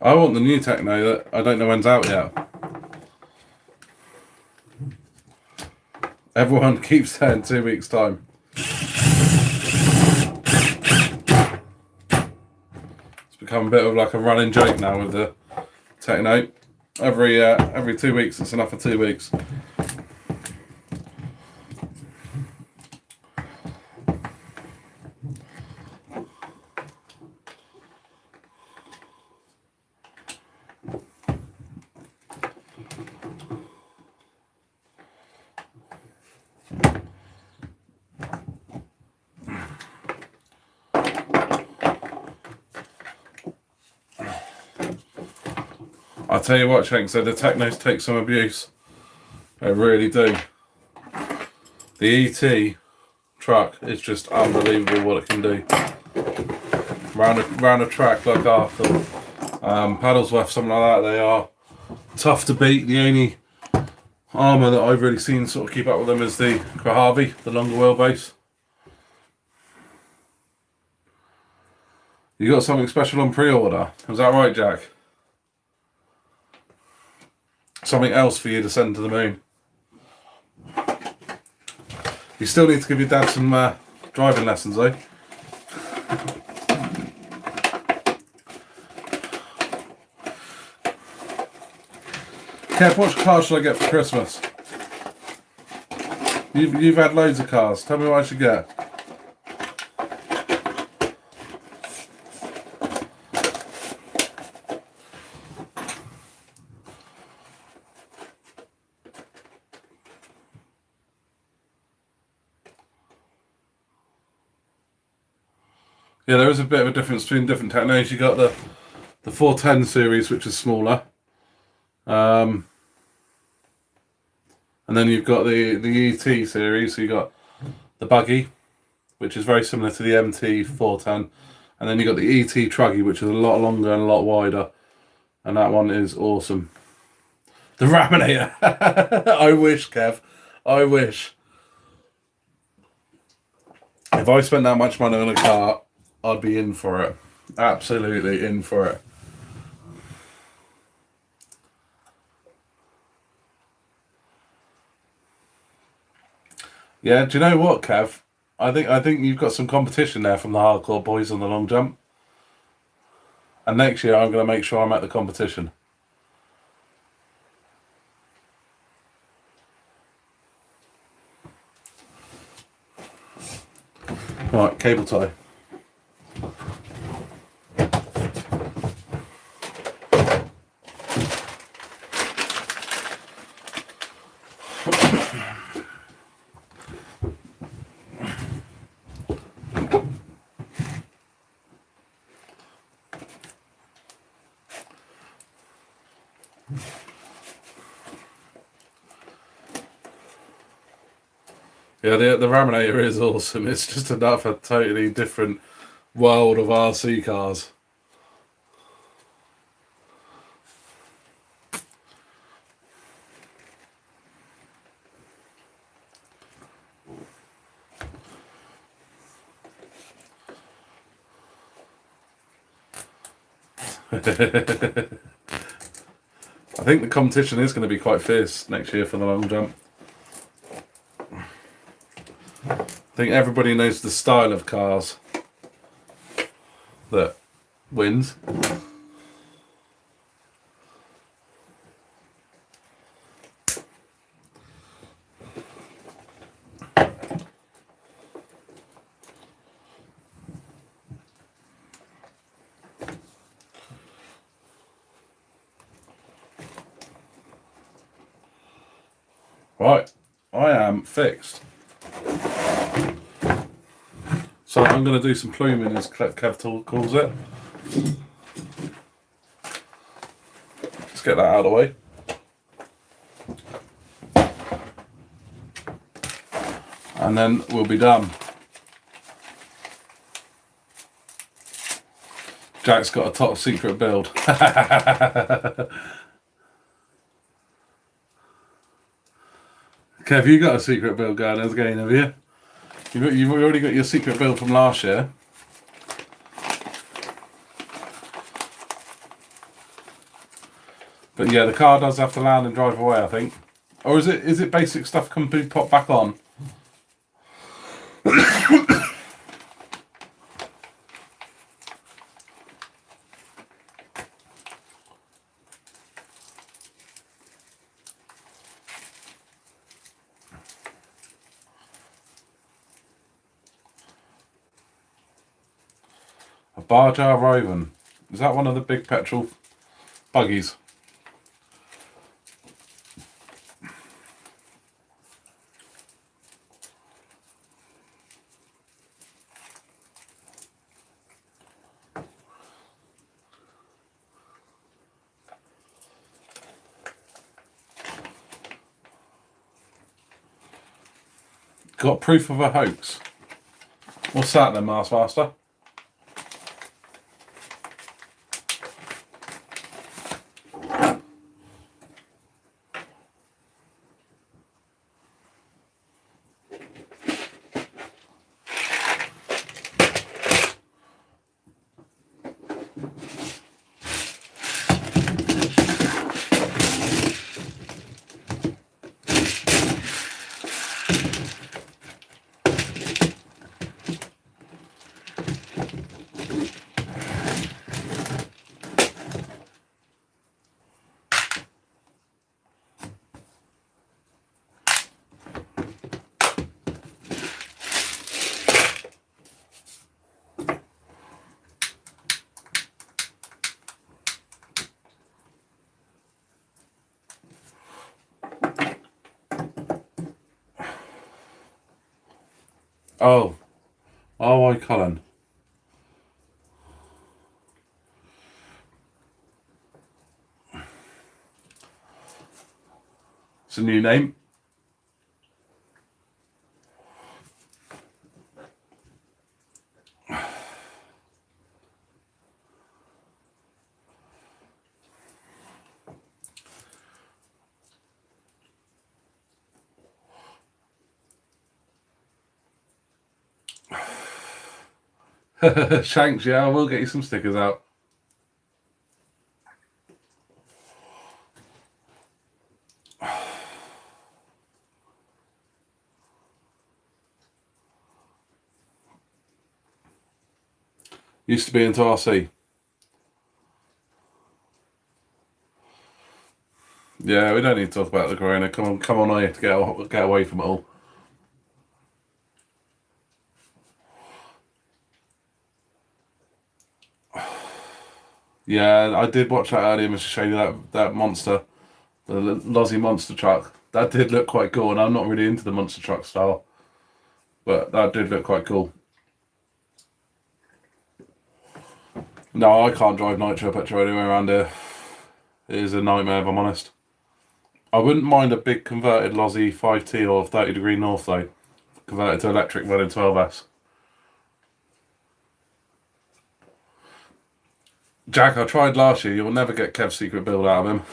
I want the new Techno that I don't know when's out yet. Everyone keeps saying 2 weeks' time. It's become a bit of like a running joke now with the Techno. Every 2 weeks, it's enough for 2 weeks. I'll tell you what, Shank, so the Technos take some abuse. They really do. The ET truck is just unbelievable what it can do. Round a track like Arthur, Paddlesworth, something like that, they are tough to beat. The only armour that I've really seen sort of keep up with them is the Kohavi, the longer wheelbase. You got something special on pre-order, is that right, Jack? Something else for you to send to the moon. You still need to give your dad some driving lessons, though. Kev, what car should I get for Christmas? You've had loads of cars. Tell me what I should get. Yeah, there is a bit of a difference between different Technos. You got the 410 series, which is smaller, and then you've got the ET series. So you got the buggy, which is very similar to the MT 410, and then you got the ET truggy, which is a lot longer and a lot wider, and that one is awesome. The Raminator. I wish, Kev. I wish. If I spent that much money on a car, I'd be in for it. Absolutely in for it. Yeah, do you know what, Kev? I think you've got some competition there from the hardcore boys on the long jump. And next year I'm going to make sure I'm at the competition. Right, cable tie. Yeah, the Raminator is awesome. It's just another totally different world of RC cars. I think the competition is going to be quite fierce next year for the long jump. I think everybody knows the style of cars that wins. Right, I am fixed. So I'm going to do some pluming, as Kev calls it. Let's get that out of the way. And then we'll be done. Jack's got a top secret build. Kev, you got a secret build going again, have you? You've already got your secret build from last year. But yeah, the car does have to land and drive away, I think. Or is it basic stuff can be popped back on? A Barjar Raven. Is that one of the big petrol buggies? Got proof of a hoax. What's that then, Master? Oh, R.Y. Cullen. It's a new name. Shanks, yeah, I will get you some stickers out. Used to be into RC. Yeah, we don't need to talk about the corona. Come on, I have to get away from it all. Yeah, I did watch that earlier, Mr. Shady, that monster, the Lozzie monster truck. That did look quite cool, and I'm not really into the monster truck style, but that did look quite cool. No, I can't drive nitro petrol anywhere around here. It is a nightmare, if I'm honest. I wouldn't mind a big converted Lozzie 5T or 30 degree north though. convert it to electric running 12S. Jack, I tried last year. You'll never get Kev's secret build out of him.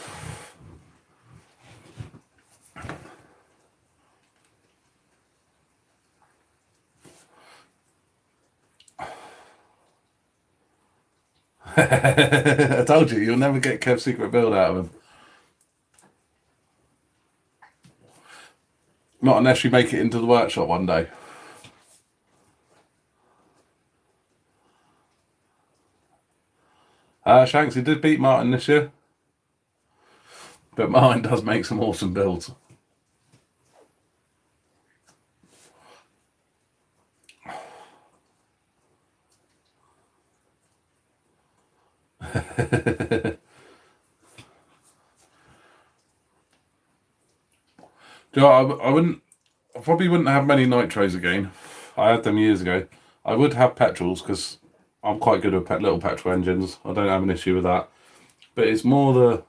I told you, you'll never get Kev's secret build out of him. Not unless you make it into the workshop one day. Shanks, he did beat Martin this year. But Martin does make some awesome builds. Do you know, I probably wouldn't have many nitros again. I had them years ago. I would have petrols because I'm quite good at little petrol engines. I don't have an issue with that. But it's more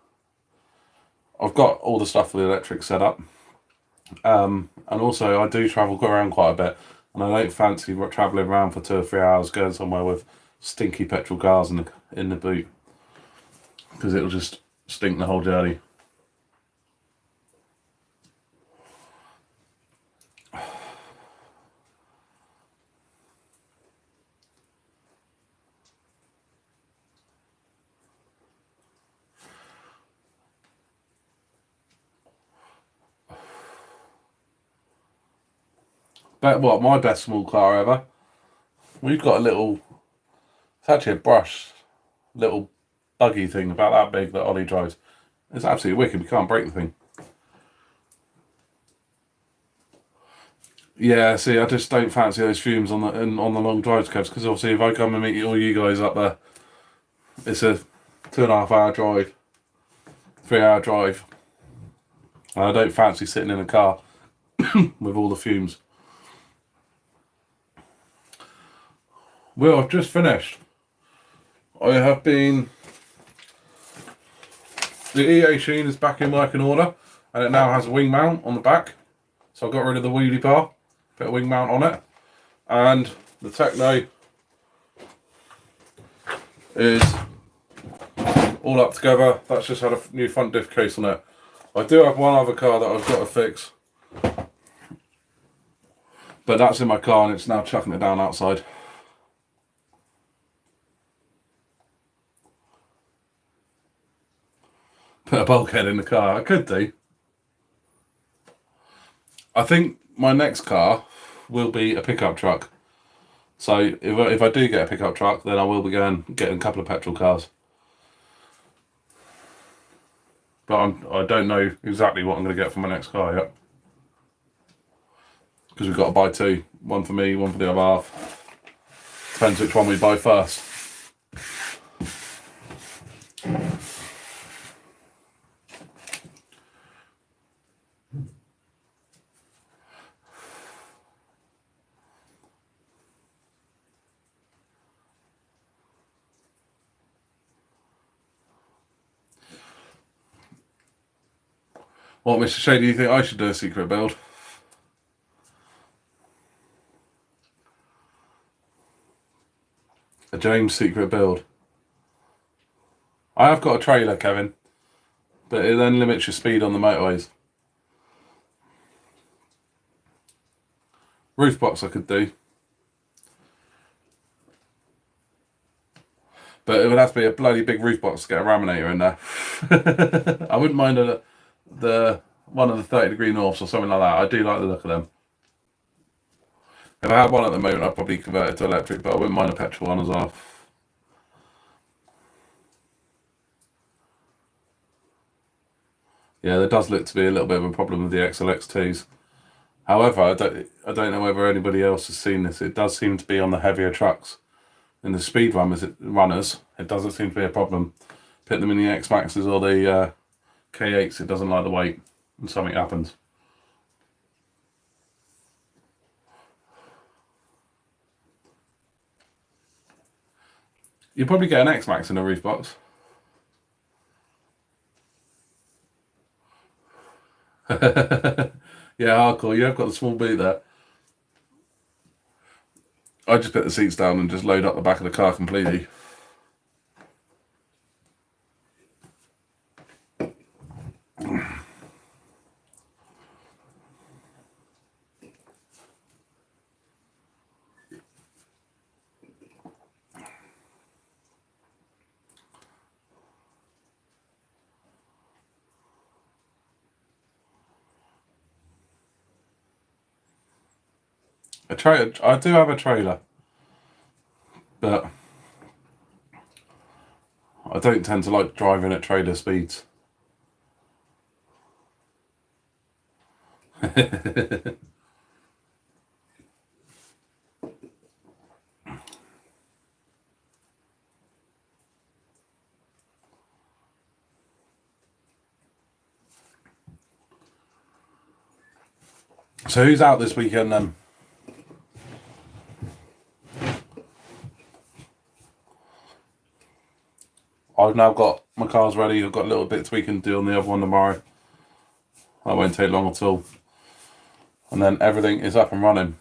I've got all the stuff for the electric set up. And also I do travel around quite a bit. And I don't fancy travelling around for 2 or 3 hours going somewhere with stinky petrol cars in the boot. Because it'll just stink the whole journey. But what, my best small car ever? We've got a little, it's actually a brush, little buggy thing about that big that Ollie drives. It's absolutely wicked. We can't break the thing. Yeah, see, I just don't fancy those fumes on the long drives, Kevs, because obviously if I come and meet all you guys up there, it's a 2.5 hour drive, 3 hour drive. And I don't fancy sitting in a car with all the fumes. Well, I've just finished. I have been... The EA Sheen is back in working order, and it now has a wing mount on the back. So I got rid of the wheelie bar, put a wing mount on it. And the Techno is all up together. That's just had a new front diff case on it. I do have one other car that I've got to fix. But that's in my car and it's now chucking it down outside. Put a bulkhead in the car. I could do. I think my next car will be a pickup truck. So if I do get a pickup truck, then I will be getting a couple of petrol cars. But I don't know exactly what I'm going to get for my next car yet. Because we've got to buy 2. One for me, one for the other half. Depends which one we buy first. What, Mr. Shea, do you think I should do a secret build? A James secret build. I have got a trailer, Kevin, but it then limits your speed on the motorways. Roof box I could do. But it would have to be a bloody big roof box to get a raminator in there. I wouldn't mind the one of the 30 degree norths or something like that. I do like the look of them. If I had one at the moment, I'd probably convert it to electric, but I wouldn't mind a petrol one as well. Yeah, there does look to be a little bit of a problem with the XLX2s. However, I don't know whether anybody else has seen this. It does seem to be on the heavier trucks. In the speed runners, it doesn't seem to be a problem. Put them in the X-Maxes or the K8s, it doesn't like the weight, and something happens. You'll probably get an X-Max in a roof box. Yeah, hardcore. You have got the small boot there. I just put the seats down and just load up the back of the car completely. I do have a trailer, but I don't tend to like driving at trailer speeds. So who's out this weekend then? I've now got my car's ready. I've got little bits we can do on the other one tomorrow. That won't take long at all. And then everything is up and running.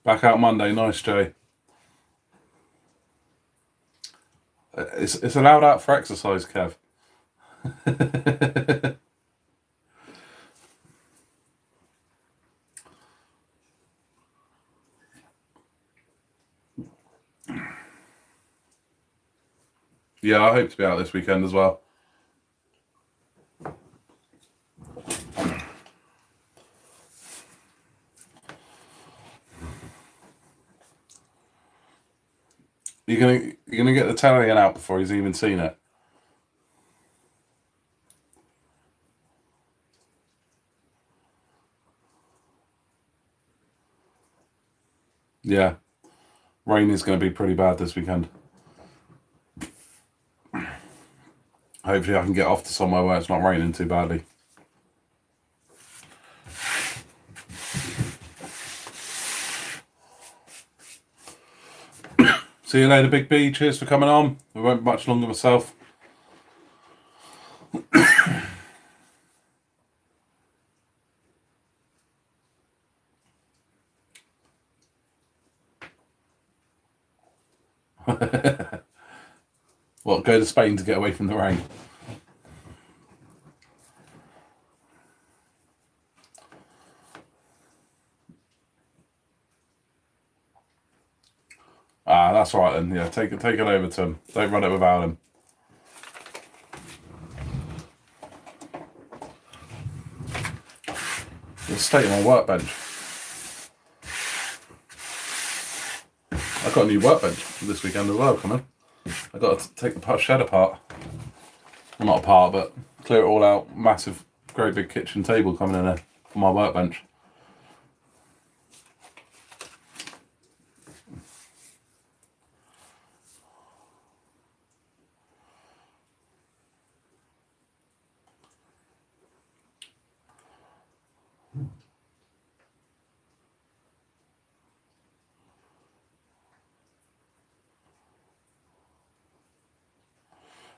Back out Monday. Nice, Jay. It's allowed out for exercise, Kev. Yeah, I hope to be out this weekend as well. You're gonna get the Italian out before he's even seen it. Yeah, rain is going to be pretty bad this weekend. Hopefully I can get off to somewhere where it's not raining too badly. See you later, Big B. Cheers for coming on. We won't be much longer myself. What, go to Spain to get away from the rain? Ah, that's right then. Yeah, take it over to him. Don't run it without him. The state of my workbench. I've got a new workbench this weekend as well coming. I've got to take the shed apart. Well, not apart, but clear it all out. Massive, great big kitchen table coming in there for my workbench.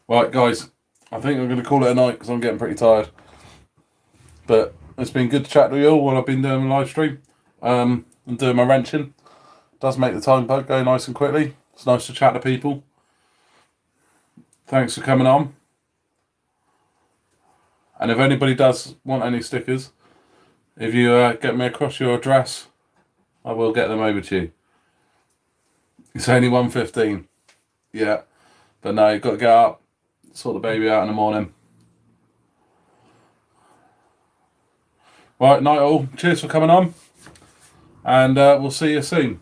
Right, guys, I think I'm going to call it a night because I'm getting pretty tired. But it's been good to chat to you all while I've been doing my live stream and doing my wrenching. Does make the time go nice and quickly. It's nice to chat to people. Thanks for coming on. And if anybody does want any stickers, if you get me across your address, I will get them over to you. It's only 1:15. Yeah. But no, you've got to get up, sort the baby out in the morning. Right, night all. Cheers for coming on. And we'll see you soon.